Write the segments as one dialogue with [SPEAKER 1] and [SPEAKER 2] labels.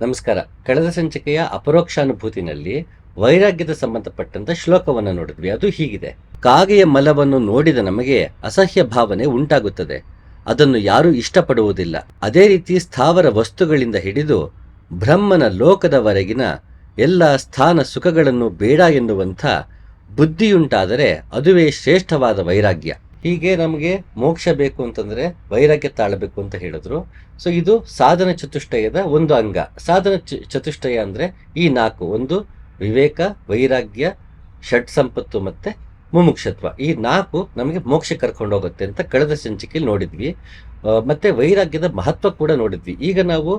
[SPEAKER 1] ನಮಸ್ಕಾರ. ಕಳೆದ ಸಂಚಿಕೆಯ ಅಪರೋಕ್ಷಾನುಭೂತಿನಲ್ಲಿ ವೈರಾಗ್ಯದ ಸಂಬಂಧಪಟ್ಟಂತ ಶ್ಲೋಕವನ್ನು ನೋಡಿದ್ವಿ. ಅದು ಹೀಗಿದೆ: ಕಾಗೆಯ ಮಲವನ್ನು ನೋಡಿದ ನಮಗೆ ಅಸಹ್ಯ ಭಾವನೆ ಉಂಟಾಗುತ್ತದೆ, ಅದನ್ನು ಯಾರೂ ಇಷ್ಟಪಡುವುದಿಲ್ಲ. ಅದೇ ರೀತಿ ಸ್ಥಾವರ ವಸ್ತುಗಳಿಂದ ಹಿಡಿದು ಬ್ರಹ್ಮನ ಲೋಕದವರೆಗಿನ ಎಲ್ಲ ಸ್ಥಾನ ಸುಖಗಳನ್ನು ಬೇಡ ಎನ್ನುವಂಥ ಬುದ್ಧಿಯುಂಟಾದರೆ ಅದುವೇ ಶ್ರೇಷ್ಠವಾದ ವೈರಾಗ್ಯ. ಹೀಗೆ ನಮಗೆ ಮೋಕ್ಷ ಬೇಕು ಅಂತಂದ್ರೆ ವೈರಾಗ್ಯ ತಾಳಬೇಕು ಅಂತ ಹೇಳಿದ್ರು. ಸೊ ಇದು ಸಾಧನ ಚತುಷ್ಟಯದ ಒಂದು ಅಂಗ. ಸಾಧನ ಚತುಷ್ಟಯ ಅಂದ್ರೆ ಈ ನಾಲ್ಕು: ಒಂದು ವಿವೇಕ, ವೈರಾಗ್ಯ, ಷಟ್ ಸಂಪತ್ತು ಮತ್ತೆ ಮುಮುಕ್ಷತ್ವ. ಈ ನಾಲ್ಕು ನಮಗೆ ಮೋಕ್ಷ ಕರ್ಕೊಂಡು ಹೋಗುತ್ತೆ ಅಂತ ಕಳೆದ ಸಂಚಿಕೆಯಲ್ಲಿ ನೋಡಿದ್ವಿ. ಮತ್ತೆ ವೈರಾಗ್ಯದ ಮಹತ್ವ ಕೂಡ ನೋಡಿದ್ವಿ. ಈಗ ನಾವು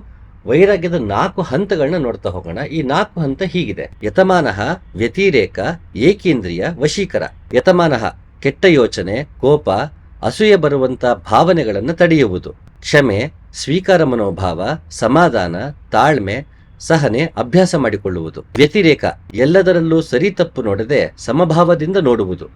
[SPEAKER 1] ವೈರಾಗ್ಯದ 4 ಹಂತಗಳನ್ನ ನೋಡ್ತಾ ಹೋಗೋಣ. ಈ 4 ಹಂತ ಹೀಗಿದೆ: ಯತಮಾನಃ, ವ್ಯತಿರೇಕ, ಏಕೇಂದ್ರಿಯ, ವಶೀಕರ. ಯತಮಾನಃ ಕೆಟ್ಟ ಯೋಚನೆ, ಕೋಪ, ಅಸೂಯೆ ಬರುವಂತ ಭಾವನೆಗಳನ್ನು ತಡೆಯುವುದು. ಕ್ಷಮೆ, ಸ್ವೀಕಾರ ಮನೋಭಾವ, ಸಮಾಧಾನ, ತಾಳ್ಮೆ, ಸಹನೆ ಅಭ್ಯಾಸ ಮಾಡಿಕೊಳ್ಳುವುದು. ವ್ಯತಿರೇಕ ಎಲ್ಲದರಲ್ಲೂ ಸರಿ ತಪ್ಪು ನೋಡದೆ ಸಮಭಾವದಿಂದ ನೋಡುವುದು.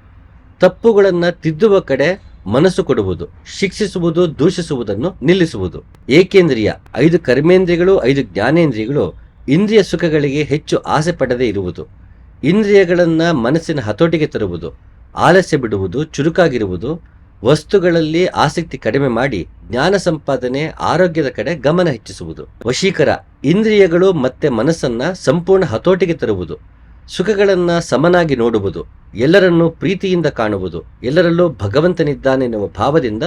[SPEAKER 1] ತಪ್ಪುಗಳನ್ನ ತಿದ್ದುವ ಕಡೆ ಮನಸ್ಸು ಕೊಡುವುದು. ಶಿಕ್ಷಿಸುವುದು, ದೂಷಿಸುವುದನ್ನು ನಿಲ್ಲಿಸುವುದು. ಏಕೇಂದ್ರಿಯ 5 ಕರ್ಮೇಂದ್ರಿಯಗಳು, 5 ಜ್ಞಾನೇಂದ್ರಿಯಗಳು ಇಂದ್ರಿಯ ಸುಖಗಳಿಗೆ ಹೆಚ್ಚು ಆಸೆ ಪಡದೇ ಇರುವುದು. ಇಂದ್ರಿಯಗಳನ್ನ ಮನಸ್ಸಿನ ಹತೋಟಿಗೆ ತರುವುದು. ಆಲಸ್ಯ ಬಿಡುವುದು, ಚುರುಕಾಗಿರುವುದು, ವಸ್ತುಗಳಲ್ಲಿ ಆಸಕ್ತಿ ಕಡಿಮೆ ಮಾಡಿ ಜ್ಞಾನ ಸಂಪಾದನೆ, ಆರೋಗ್ಯದ ಕಡೆ ಗಮನ ಹೆಚ್ಚಿಸುವುದು. ವಶೀಕರ ಇಂದ್ರಿಯಗಳು ಮತ್ತೆ ಮನಸ್ಸನ್ನ ಸಂಪೂರ್ಣ ಹತೋಟಿಗೆ ತರುವುದು. ಸುಖಗಳನ್ನ ಸಮನಾಗಿ ನೋಡುವುದು. ಎಲ್ಲರನ್ನೂ ಪ್ರೀತಿಯಿಂದ ಕಾಣುವುದು. ಎಲ್ಲರಲ್ಲೂ ಭಗವಂತನಿದ್ದಾನೆನ್ನುವ ಭಾವದಿಂದ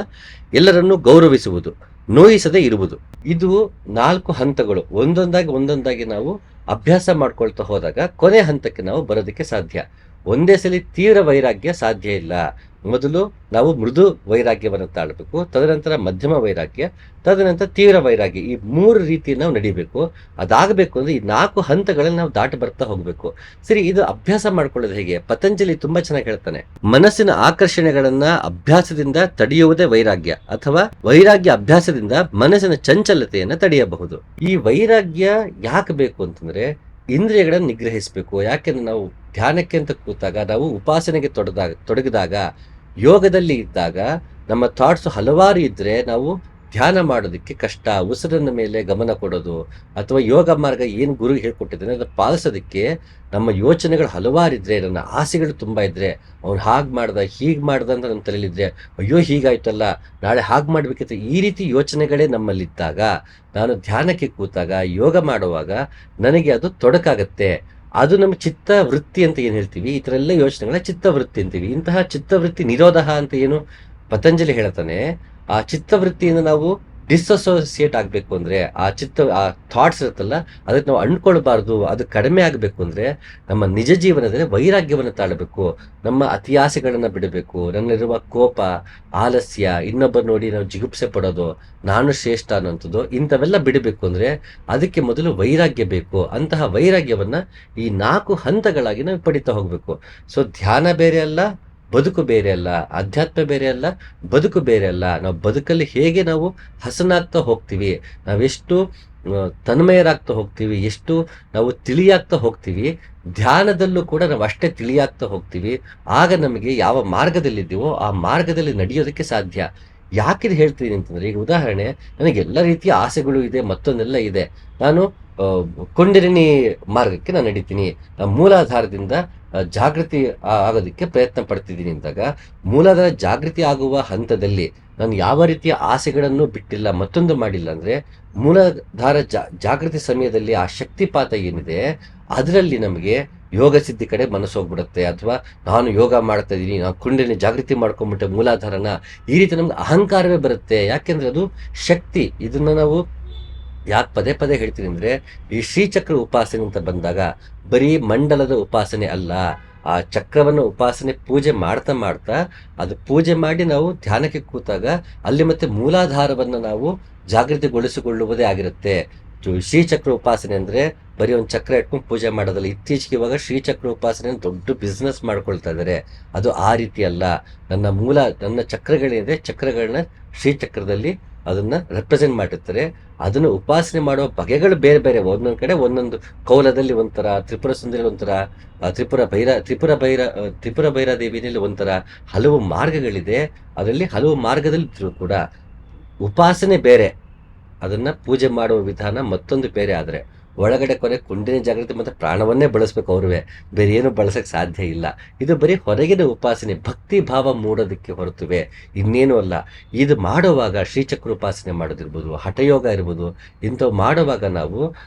[SPEAKER 1] ಎಲ್ಲರನ್ನೂ ಗೌರವಿಸುವುದು. ನೋಯಿಸದೇ ಇರುವುದು. ಇದು 4 ಹಂತಗಳು. ಒಂದೊಂದಾಗಿ ನಾವು ಅಭ್ಯಾಸ ಮಾಡ್ಕೊಳ್ತಾ ಹೋದಾಗ ಕೊನೆ ಹಂತಕ್ಕೆ ನಾವು ಬರೋದಕ್ಕೆ ಸಾಧ್ಯ. ಒಂದೇ ಸಲ ತೀವ್ರ ವೈರಾಗ್ಯ ಸಾಧ್ಯ ಇಲ್ಲ. ಮೊದಲು ನಾವು ಮೃದು ವೈರಾಗ್ಯವನ್ನು ತಾಳಬೇಕು, ತದನಂತರ ಮಧ್ಯಮ ವೈರಾಗ್ಯ, ತದನಂತರ ತೀವ್ರ ವೈರಾಗ್ಯ. ಈ 3 ರೀತಿ ನಾವು ನಡಿಬೇಕು. ಅದಾಗಬೇಕು ಅಂದ್ರೆ ಈ 4 ಹಂತಗಳಲ್ಲಿ ನಾವು ದಾಟಿ ಬರ್ತಾ ಹೋಗ್ಬೇಕು. ಸರಿ, ಇದು ಅಭ್ಯಾಸ ಮಾಡ್ಕೊಳ್ಳೋದು ಹೇಗೆ? ಪತಂಜಲಿ ತುಂಬಾ ಚೆನ್ನಾಗಿ ಹೇಳ್ತಾನೆ: ಮನಸ್ಸಿನ ಆಕರ್ಷಣೆಗಳನ್ನ ಅಭ್ಯಾಸದಿಂದ ತಡೆಯುವುದೇ ವೈರಾಗ್ಯ, ಅಥವಾ ವೈರಾಗ್ಯ ಅಭ್ಯಾಸದಿಂದ ಮನಸ್ಸಿನ ಚಂಚಲತೆಯನ್ನ ತಡೆಯಬಹುದು. ಈ ವೈರಾಗ್ಯ ಯಾಕೆ ಬೇಕು ಅಂತಂದ್ರೆ ಇಂದ್ರಿಯಗಳನ್ನು ನಿಗ್ರಹಿಸಬೇಕು. ಯಾಕೆಂದ್ರೆ ನಾವು ಧ್ಯಾನಕ್ಕೆ ಅಂತ ಕೂತಾಗ, ನಾವು ಉಪಾಸನೆಗೆ ತೊಡಗಿದಾಗ, ಯೋಗದಲ್ಲಿ ಇದ್ದಾಗ ನಮ್ಮ ಥಾಟ್ಸ್ ಹಲವಾರು ಇದ್ರೆ ನಾವು ಧ್ಯಾನ ಮಾಡೋದಕ್ಕೆ ಕಷ್ಟ. ಉಸಿರಿನ ಮೇಲೆ ಗಮನ ಕೊಡೋದು ಅಥವಾ ಯೋಗ ಮಾರ್ಗ ಏನು ಗುರು ಹೇಳ್ಕೊಟ್ಟಿದ್ದಾನೆ ಅದನ್ನು ಪಾಲಿಸೋದಕ್ಕೆ ನಮ್ಮ ಯೋಚನೆಗಳು ಹಲವಾರಿದ್ರೆ, ನನ್ನ ಆಸೆಗಳು ತುಂಬಾ ಇದ್ರೆ, ಅವ್ನು ಹಾಗೆ ಮಾಡ್ದ ಹೀಗೆ ಮಾಡ್ದ ಅಂತ ನಮ್ಮ ತಲೆಯಲ್ಲಿದ್ರೆ, ಅಯ್ಯೋ ಹೀಗಾಯ್ತಲ್ಲ, ನಾಳೆ ಹಾಗೆ ಮಾಡ್ಬೇಕಿತ್ತು, ಈ ರೀತಿ ಯೋಚನೆಗಳೇ ನಮ್ಮಲ್ಲಿದ್ದಾಗ, ನಾನು ಧ್ಯಾನಕ್ಕೆ ಕೂತಾಗ, ಯೋಗ ಮಾಡುವಾಗ ನನಗೆ ಅದು ತೊಡಕಾಗತ್ತೆ. ಅದು ನಮ್ಮ ಚಿತ್ತ ವೃತ್ತಿ ಅಂತ ಏನು ಹೇಳ್ತೀವಿ, ಈ ಥರ ಎಲ್ಲ ಯೋಚನೆಗಳ ಚಿತ್ತವೃತ್ತಿ ಅಂತೀವಿ. ಇಂತಹ ಚಿತ್ತವೃತ್ತಿ ನಿರೋಧ ಅಂತ ಏನು ಪತಂಜಲಿ ಹೇಳ್ತಾನೆ, ಆ ಚಿತ್ತವೃತ್ತಿಯಿಂದ ನಾವು ಡಿಸ್ಅಸೋಸಿಯೇಟ್ ಆಗಬೇಕು ಅಂದ್ರೆ, ಆ ಥಾಟ್ಸ್ ಇರುತ್ತಲ್ಲ ಅದಕ್ಕೆ ನಾವು ಅಂಡ್ಕೊಳ್ಬಾರ್ದು. ಅದು ಕಡಿಮೆ ಆಗಬೇಕು ಅಂದ್ರೆ ನಮ್ಮ ನಿಜ ಜೀವನದಲ್ಲಿ ವೈರಾಗ್ಯವನ್ನು ತಾಳಬೇಕು. ನಮ್ಮ ಅತಿಯಾಸೆಗಳನ್ನ ಬಿಡಬೇಕು. ನನ್ನಲ್ಲಿರುವ ಕೋಪ, ಆಲಸ್ಯ, ಇನ್ನೊಬ್ಬರು ನೋಡಿ ನಾವು ಜಿಗುಪ್ಸೆ ಪಡೋದು, ನಾನು ಶ್ರೇಷ್ಠ ಅನ್ನೋಂಥದ್ದು, ಇಂಥವೆಲ್ಲ ಬಿಡಬೇಕು ಅಂದ್ರೆ ಅದಕ್ಕೆ ಮೊದಲು ವೈರಾಗ್ಯ ಬೇಕು. ಅಂತಹ ವೈರಾಗ್ಯವನ್ನ ಈ 4 ಹಂತಗಳಾಗಿ ನಾವು ಪಡಿತಾ ಹೋಗ್ಬೇಕು. ಸೊ ಧ್ಯಾನ ಬೇರೆ ಅಲ್ಲ, ಬದುಕು ಬೇರೆ ಅಲ್ಲ. ಅಧ್ಯಾತ್ಮ ಬೇರೆ ಅಲ್ಲ, ಬದುಕು ಬೇರೆ ಅಲ್ಲ. ನಾವು ಬದುಕಲ್ಲಿ ಹೇಗೆ ನಾವು ಹಸನಾಗ್ತಾ ಹೋಗ್ತೀವಿ, ನಾವೆಷ್ಟು ತನ್ಮಯರಾಗ್ತಾ ಹೋಗ್ತೀವಿ, ಎಷ್ಟು ನಾವು ತಿಳಿಯಾಗ್ತಾ ಹೋಗ್ತೀವಿ, ಧ್ಯಾನದಲ್ಲೂ ಕೂಡ ನಾವು ಅಷ್ಟೇ ತಿಳಿಯಾಗ್ತಾ ಹೋಗ್ತೀವಿ. ಆಗ ನಮಗೆ ಯಾವ ಮಾರ್ಗದಲ್ಲಿದ್ದೀವೋ ಆ ಮಾರ್ಗದಲ್ಲಿ ನಡೆಯೋದಕ್ಕೆ ಸಾಧ್ಯ. ಯಾಕಿದು ಹೇಳ್ತೀನಿ ಅಂತಂದ್ರೆ, ಈಗ ಉದಾಹರಣೆ, ನನಗೆಲ್ಲ ರೀತಿಯ ಆಸೆಗಳು ಇದೆ, ಮತ್ತೊಂದೆಲ್ಲ ಇದೆ. ನಾನು ಕೊಂಡರಿನಿ ಮಾರ್ಗಕ್ಕೆ ನಾನು ನಡೀತೀನಿ, ಮೂಲಾಧಾರದಿಂದ ಜಾಗೃತಿ ಆಗೋದಕ್ಕೆ ಪ್ರಯತ್ನ ಪಡ್ತಿದ್ದೀನಿ ಅಂದಾಗ, ಮೂಲಾಧಾರ ಜಾಗೃತಿ ಆಗುವ ಹಂತದಲ್ಲಿ ನಾನು ಯಾವ ರೀತಿಯ ಆಸೆಗಳನ್ನು ಬಿಟ್ಟಿಲ್ಲ, ಮತ್ತೊಂದು ಮಾಡಿಲ್ಲ ಅಂದ್ರೆ, ಮೂಲಾಧಾರ ಜಾಗೃತಿ ಸಮಯದಲ್ಲಿ ಆ ಶಕ್ತಿಪಾತ ಏನಿದೆ ಅದರಲ್ಲಿ ನಮಗೆ ಯೋಗ ಸಿದ್ಧಿ ಕಡೆ ಮನಸ್ಸು ಹೋಗ್ಬಿಡುತ್ತೆ. ಅಥವಾ ನಾನು ಯೋಗ ಮಾಡ್ತಾ ಇದ್ದೀನಿ, ನಾನು ಕುಂಡಲಿನಿ ಜಾಗೃತಿ ಮಾಡ್ಕೊಂಡ್ಬಿಟ್ಟೆ ಮೂಲಾಧಾರನ, ಈ ರೀತಿ ನಮ್ಗೆ ಅಹಂಕಾರವೇ ಬರುತ್ತೆ. ಯಾಕೆಂದ್ರೆ ಅದು ಶಕ್ತಿ. ಇದನ್ನ ನಾವು ಯಾಕೆ ಪದೇ ಪದೇ ಹೇಳ್ತೀನಿ ಅಂದ್ರೆ, ಈ ಶ್ರೀಚಕ್ರ ಉಪಾಸನೆ ಅಂತ ಬಂದಾಗ ಬರೀ ಮಂಡಲದ ಉಪಾಸನೆ ಅಲ್ಲ, ಆ ಚಕ್ರವನ್ನು ಉಪಾಸನೆ ಪೂಜೆ ಮಾಡ್ತಾ ಅದು ಪೂಜೆ ಮಾಡಿ ನಾವು ಧ್ಯಾನಕ್ಕೆ ಕೂತಾಗ ಅಲ್ಲಿ ಮತ್ತೆ ಮೂಲಾಧಾರವನ್ನು ನಾವು ಜಾಗೃತಿಗೊಳಿಸಿಕೊಳ್ಳುವುದೇ ಆಗಿರುತ್ತೆ. ಶ್ರೀಚಕ್ರ ಉಪಾಸನೆ ಅಂದ್ರೆ ಬರೀ ಒಂದು ಚಕ್ರ ಇಟ್ಕೊಂಡು ಪೂಜೆ ಮಾಡೋದಲ್ಲ. ಇತ್ತೀಚೆಗೆ ಇವಾಗ ಶ್ರೀಚಕ್ರ ಉಪಾಸನೆ ದೊಡ್ಡ ಬಿಸ್ನೆಸ್ ಮಾಡ್ಕೊಳ್ತಾ ಇದ್ದಾರೆ. ಅದು ಆ ರೀತಿ ಅಲ್ಲ. ನನ್ನ ಚಕ್ರಗಳೇನಿದೆ, ಚಕ್ರಗಳನ್ನ ಶ್ರೀಚಕ್ರದಲ್ಲಿ ಅದನ್ನ ರೆಪ್ರೆಸೆಂಟ್ ಮಾಡಿರ್ತಾರೆ. ಅದನ್ನು ಉಪಾಸನೆ ಮಾಡುವ ಬಗೆಗಳು ಬೇರೆ ಬೇರೆ. ಒಂದೊಂದು ಕಡೆ ಒಂದೊಂದು, ಕೌಲದಲ್ಲಿ ಒಂಥರ, ತ್ರಿಪುರ ಸುಂದರಿ ಒಂಥರ, ತ್ರಿಪುರ ಭೈರಾದೇವಿನಲ್ಲಿ ಒಂಥರ, ಹಲವು ಮಾರ್ಗಗಳಿದೆ. ಅದರಲ್ಲಿ ಹಲವು ಮಾರ್ಗದಲ್ಲಿ ಕೂಡ ಉಪಾಸನೆ ಬೇರೆ, ಅದನ್ನ ಪೂಜೆ ಮಾಡುವ ವಿಧಾನ ಮತ್ತೊಂದು ಬೇರೆ. ಆದ್ರೆ ಒಳಗಡೆ ಕುಂಡಿನ ಜಾಗೃತಿ ಮತ್ತು ಪ್ರಾಣವನ್ನೇ ಬಳಸ್ಬೇಕು ಅವ್ರುವೆ, ಬೇರೆ ಏನು ಬಳಸಕ್ಕೆ ಸಾಧ್ಯ ಇಲ್ಲ. ಇದು ಬರೀ ಹೊರಗಿನ ಉಪಾಸನೆ, ಭಕ್ತಿ ಭಾವ ಮೂಡೋದಕ್ಕೆ ಹೊರತುವೆ ಇನ್ನೇನು ಅಲ್ಲ. ಇದು ಮಾಡುವಾಗ ಶ್ರೀಚಕ್ರ ಉಪಾಸನೆ ಮಾಡೋದಿರ್ಬೋದು, ಹಠಯೋಗ ಇರ್ಬೋದು, ಇಂಥವು ಮಾಡುವಾಗ ನಾವು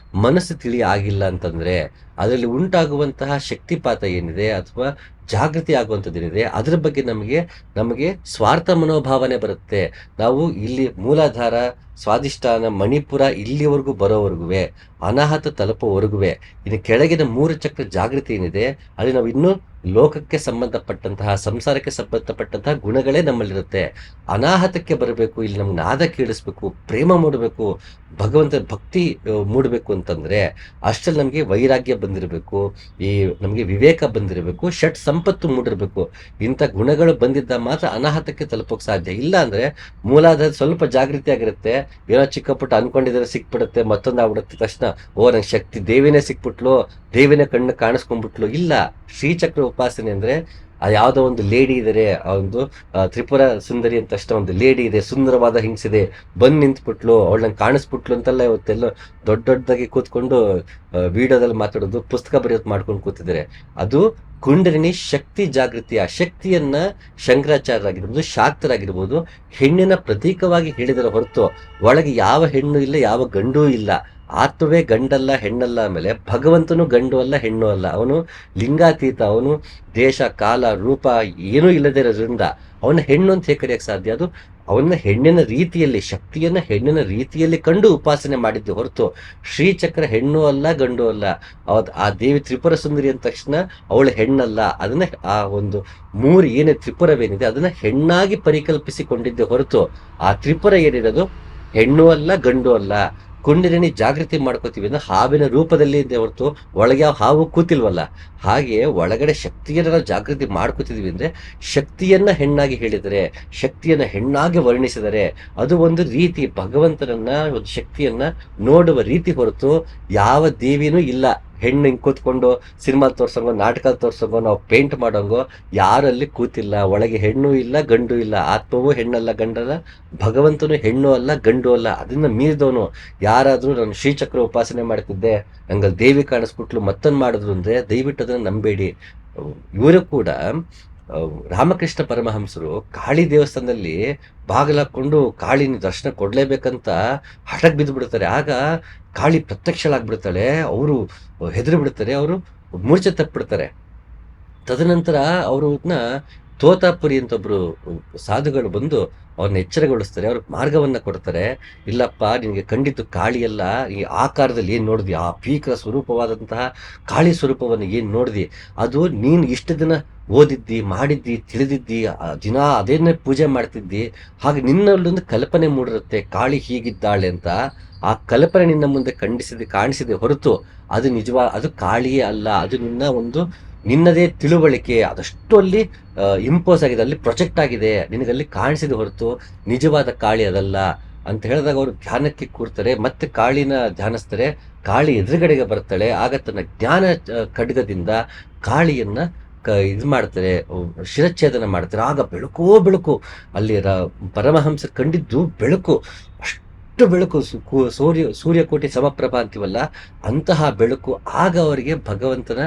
[SPEAKER 1] ಮನಸ್ಸು ತಿಳಿ ಆಗಿಲ್ಲ ಅಂತಂದ್ರೆ ಅದರಲ್ಲಿ ಉಂಟಾಗುವಂತಹ ಶಕ್ತಿಪಾತ ಏನಿದೆ ಅಥವಾ ಜಾಗೃತಿ ಆಗುವಂಥದ್ದೇನಿದೆ ಅದರ ಬಗ್ಗೆ ನಮಗೆ ಸ್ವಾರ್ಥ ಮನೋಭಾವನೆ ಬರುತ್ತೆ. ನಾವು ಇಲ್ಲಿ ಮೂಲಾಧಾರ, ಸ್ವಾಧಿಷ್ಠಾನ, ಮಣಿಪುರ ಇಲ್ಲಿವರೆಗೂ ಬರೋವರೆಗೂ, ಅನಾಹತ ತಲುಪೋವರೆಗೂ, ಇನ್ನು ಕೆಳಗಿನ 3 ಚಕ್ರ ಜಾಗೃತಿ ಏನಿದೆ ಅಲ್ಲಿ ನಾವು ಇನ್ನೂ ಲೋಕಕ್ಕೆ ಸಂಬಂಧಪಟ್ಟಂತಹ, ಸಂಸಾರಕ್ಕೆ ಸಂಬಂಧಪಟ್ಟಂತಹ ಗುಣಗಳೇ ನಮ್ಮಲ್ಲಿರುತ್ತೆ. ಅನಾಹತಕ್ಕೆ ಬರಬೇಕು, ಇಲ್ಲಿ ನಮ್ಗೆ ನಾದ ಕೇಳಿಸ್ಬೇಕು, ಪ್ರೇಮ ಮೂಡಬೇಕು, ಭಗವಂತ ಭಕ್ತಿ ಮೂಡಬೇಕು ಅಂತಂದ್ರೆ ಅಷ್ಟರಲ್ಲಿ ನಮಗೆ ವೈರಾಗ್ಯ ಬಂದಿರಬೇಕು, ನಮಗೆ ವಿವೇಕ ಬಂದಿರಬೇಕು, ಷಟ್ ಸಂಪತ್ತು ಮೂಡಿರ್ಬೇಕು. ಇಂಥ ಗುಣಗಳು ಬಂದಿದ್ದ ಮಾತ್ರ ಅನಾಹತಕ್ಕೆ ತಲುಪೋಕೆ ಸಾಧ್ಯ. ಇಲ್ಲ ಅಂದ್ರೆ ಮೂಲಾಧಾರ ಸ್ವಲ್ಪ ಜಾಗೃತಿ ಆಗಿರುತ್ತೆ, ಏನೋ ಚಿಕ್ಕ ಪುಟ್ಟ ಅನ್ಕೊಂಡಿದ್ರೆ ಸಿಕ್ಬಿಡುತ್ತೆ, ಮತ್ತೊಂದು ಆಗ್ಬಿಡುತ್ತೆ ತಕ್ಷಣ ನಂಗೆ ಶಕ್ತಿ ದೇವಿನೇ ಸಿಕ್ಬಿಟ್ಲು, ದೇವಿನೇ ಕಣ್ಣು ಕಾಣಿಸ್ಕೊಂಡ್ಬಿಟ್ಲು. ಇಲ್ಲ, ಶ್ರೀಚಕ್ರ ಉಪಾಸನೆ ಅಂದ್ರೆ ಯಾವುದೋ ಒಂದು ಲೇಡಿ ಇದ್ದಾರೆ, ಆ ಒಂದು ತ್ರಿಪುರ ಸುಂದರಿ ಅಂತ ತಕ್ಷಣ ಒಂದು ಲೇಡಿ ಇದೆ, ಸುಂದರವಾದ ಹಿಂಗ್ಸಿದೆ, ಬಂದು ನಿಂತ್ಬಿಟ್ಲು, ಅವಳನ್ನ ಕಾಣಿಸ್ಬಿಟ್ಲು ಅಂತೆಲ್ಲ ಇವತ್ತೆಲ್ಲ ದೊಡ್ಡದಾಗಿ ಕೂತ್ಕೊಂಡು ವಿಡಿಯೋದಲ್ಲಿ ಮಾತಾಡೋದು, ಪುಸ್ತಕ ಬರೆಯೋದು ಮಾಡ್ಕೊಂಡು ಕೂತಿದ್ದಾರೆ. ಅದು ಕುಂಡಲಿನಿ ಶಕ್ತಿ ಜಾಗೃತಿ. ಆ ಶಕ್ತಿಯನ್ನ ಶಂಕರಾಚಾರ್ಯರಾಗಿರ್ಬೋದು, ಶಾಕ್ತರಾಗಿರ್ಬೋದು ಹೆಣ್ಣಿನ ಪ್ರತೀಕವಾಗಿ ಹೇಳಿದರ ಹೊರತು ಒಳಗೆ ಯಾವ ಹೆಣ್ಣು ಇಲ್ಲ, ಯಾವ ಗಂಡೂ ಇಲ್ಲ. ಆತ್ಮವೇ ಗಂಡಲ್ಲ ಹೆಣ್ಣಲ್ಲ. ಆಮೇಲೆ ಭಗವಂತನು ಗಂಡು ಅಲ್ಲ ಹೆಣ್ಣು ಅಲ್ಲ, ಅವನು ಲಿಂಗಾತೀತ, ಅವನು ದೇಶ ಕಾಲ ರೂಪ ಏನೂ ಇಲ್ಲದೆ ಇರೋದ್ರಿಂದ ಅವನ ಹೆಣ್ಣು ಅಂತ ಹೇಗೆ ಕರೆಯಕ್ಕೆ ಸಾಧ್ಯ? ಅದು ಅವನ ಹೆಣ್ಣಿನ ರೀತಿಯಲ್ಲಿ, ಶಕ್ತಿಯನ್ನ ಹೆಣ್ಣಿನ ರೀತಿಯಲ್ಲಿ ಕಂಡು ಉಪಾಸನೆ ಮಾಡಿದ್ದು ಹೊರತು ಶ್ರೀಚಕ್ರ ಹೆಣ್ಣು ಅಲ್ಲ ಗಂಡು ಅಲ್ಲ. ಆ ದೇವಿ ತ್ರಿಪುರ ಸುಂದರಿ ಅಂದ ತಕ್ಷಣ ಅವಳು ಹೆಣ್ಣಲ್ಲ. ಅದನ್ನ ಆ ಒಂದು 3 ಏನೇ ತ್ರಿಪುರವೇನಿದೆ ಅದನ್ನ ಹೆಣ್ಣಾಗಿ ಪರಿಕಲ್ಪಿಸಿಕೊಂಡಿದ್ದೆ ಹೊರತು ಆ ತ್ರಿಪುರ ಏನಿರೋದು ಹೆಣ್ಣು ಅಲ್ಲ ಗಂಡು ಅಲ್ಲ. ಕುಂಡಲಿನಿ ಜಾಗೃತಿ ಮಾಡ್ಕೋತೀವಿ ಅಂದ್ರೆ ಹಾವಿನ ರೂಪದಲ್ಲಿ ಇದೆ ಹೊರತು ಒಳಗೆ ಯಾವ ಹಾವು ಕೂತಿಲ್ವಲ್ಲ. ಹಾಗೆ ಒಳಗಡೆ ಶಕ್ತಿಯನ್ನ ನಾವು ಜಾಗೃತಿ ಮಾಡ್ಕೋತಿದ್ವಿ ಅಂದ್ರೆ ಶಕ್ತಿಯನ್ನ ಹೆಣ್ಣಾಗಿ ಹೇಳಿದರೆ, ಶಕ್ತಿಯನ್ನ ಹೆಣ್ಣಾಗಿ ವರ್ಣಿಸಿದರೆ ಅದು ಒಂದು ರೀತಿ, ಭಗವಂತನನ್ನ ಒಂದು ಶಕ್ತಿಯನ್ನ ನೋಡುವ ರೀತಿ ಹೊರತು ಯಾವ ದೇವಿನೂ ಇಲ್ಲ. ಹೆಣ್ಣು ಹಿಂಗೆ ಕೂತ್ಕೊಂಡು ಸಿನಿಮಾ ತೋರ್ಸಂಗೋ, ನಾಟಕ ತೋರ್ಸಂಗೋ, ನಾವು ಪೇಂಟ್ ಮಾಡೋಂಗೋ ಯಾರಲ್ಲಿ ಕೂತಿಲ್ಲ. ಒಳಗೆ ಹೆಣ್ಣು ಇಲ್ಲ ಗಂಡು ಇಲ್ಲ, ಆತ್ಮವೂ ಹೆಣ್ಣಲ್ಲ ಗಂಡಲ್ಲ, ಭಗವಂತನು ಹೆಣ್ಣು ಅಲ್ಲ ಗಂಡು ಅಲ್ಲ. ಅದನ್ನ ಮೀರಿದವನು ಯಾರಾದ್ರೂ ನಾನು ಶ್ರೀಚಕ್ರ ಉಪಾಸನೆ ಮಾಡ್ತಿದ್ದೆ, ನಂಗೆ ದೇವಿ ಕಾಣಿಸ್ಬಿಟ್ಲು, ಮತ್ತೊಂದು ಮಾಡಿದ್ರು ಅಂದ್ರೆ ದಯವಿಟ್ಟು ಅದನ್ನ ನಂಬೇಡಿ. ಇವರು ಕೂಡ ರಾಮಕೃಷ್ಣ ಪರಮಹಂಸರು ಕಾಳಿ ದೇವಸ್ಥಾನದಲ್ಲಿ ಬಾಗಿಲಾಕೊಂಡು ಕಾಳಿನ ದರ್ಶನ ಕೊಡ್ಲೇಬೇಕಂತ ಹಠಕ್ಕೆ ಬಿದ್ದು ಬಿಡ್ತಾರೆ. ಆಗ ಕಾಳಿ ಪ್ರತ್ಯಕ್ಷಳಾಗ್ಬಿಡ್ತಾಳೆ, ಅವರು ಹೆದರಿ ಬಿಡ್ತಾರೆ, ಅವರು ಮೂರ್ಛೆ ತಪ್ಪಿಬಿಡ್ತಾರೆ. ತದನಂತರ ಅವ್ರನ್ನ ತೋತಾಪುರಿ ಅಂತ ಒಬ್ರು ಸಾಧುಗಳು ಬಂದು ಅವ್ರನ್ನ ಎಚ್ಚರಗೊಳಿಸ್ತಾರೆ, ಅವ್ರಿಗೆ ಮಾರ್ಗವನ್ನ ಕೊಡ್ತಾರೆ. ಇಲ್ಲಪ್ಪ, ನಿನಗೆ ಕಂಡಿದ್ದು ಕಾಳಿಯಲ್ಲ, ಈ ಆಕಾರದಲ್ಲಿ ಏನ್ ನೋಡಿದ್ವಿ, ಆ ಭೀಕರ ಸ್ವರೂಪವಾದಂತಹ ಕಾಳಿ ಸ್ವರೂಪವನ್ನು ಏನ್ ನೋಡಿದ್ವಿ, ಅದು ನೀನು ಇಷ್ಟು ದಿನ ಓದಿದ್ದಿ, ಮಾಡಿದ್ದಿ, ತಿಳಿದಿದ್ದಿ, ದಿನ ಅದೇನೇ ಪೂಜೆ ಮಾಡ್ತಿದ್ದಿ. ಹಾಗೆ ನಿನ್ನಲ್ಲೊಂದು ಕಲ್ಪನೆ ಮೂಡಿರುತ್ತೆ, ಕಾಳಿ ಹೀಗಿದ್ದಾಳೆ ಅಂತ. ಆ ಕಲ್ಪನೆ ನಿನ್ನ ಮುಂದೆ ಕಾಣಿಸಿದೆ ಹೊರತು ಅದು ಅದು ಕಾಳಿಯೇ ಅಲ್ಲ. ಅದು ನಿನ್ನದೇ ತಿಳುವಳಿಕೆ, ಅದಷ್ಟು ಅಲ್ಲಿ ಇಂಪೋಸ್ ಆಗಿದೆ, ಅಲ್ಲಿ ಪ್ರೊಜೆಕ್ಟ್ ಆಗಿದೆ, ನಿನಗಲ್ಲಿ ಕಾಣಿಸಿದ ಹೊರತು ನಿಜವಾದ ಕಾಳಿ ಅದಲ್ಲ ಅಂತ ಹೇಳಿದಾಗ ಅವರು ಧ್ಯಾನಕ್ಕೆ ಕೂರ್ತಾರೆ. ಮತ್ತೆ ಕಾಳಿನ ಧ್ಯಾನಿಸ್ತಾರೆ. ಕಾಳಿ ಎದುರುಗಡೆಗೆ ಬರ್ತಾಳೆ. ಆಗ ತನ್ನ ಜ್ಞಾನ ಖಡ್ಗದಿಂದ ಕಾಳಿಯನ್ನ ಇದು ಮಾಡ್ತಾರೆ, ಶಿರಚ್ಛೇದನ ಮಾಡ್ತಾರೆ. ಆಗ ಬೆಳಕು ಅಲ್ಲಿ ಪರಮಹಂಸ ಕಂಡಿದ್ದು ಬೆಳಕು, ಅಷ್ಟು ಬೆಳಕು, ಸೂರ್ಯಕೋಟಿ ಸಮಪ್ರಭಾ ಅಂತೀವಲ್ಲ ಅಂತಹ ಬೆಳಕು. ಆಗ ಅವರಿಗೆ ಭಗವಂತನ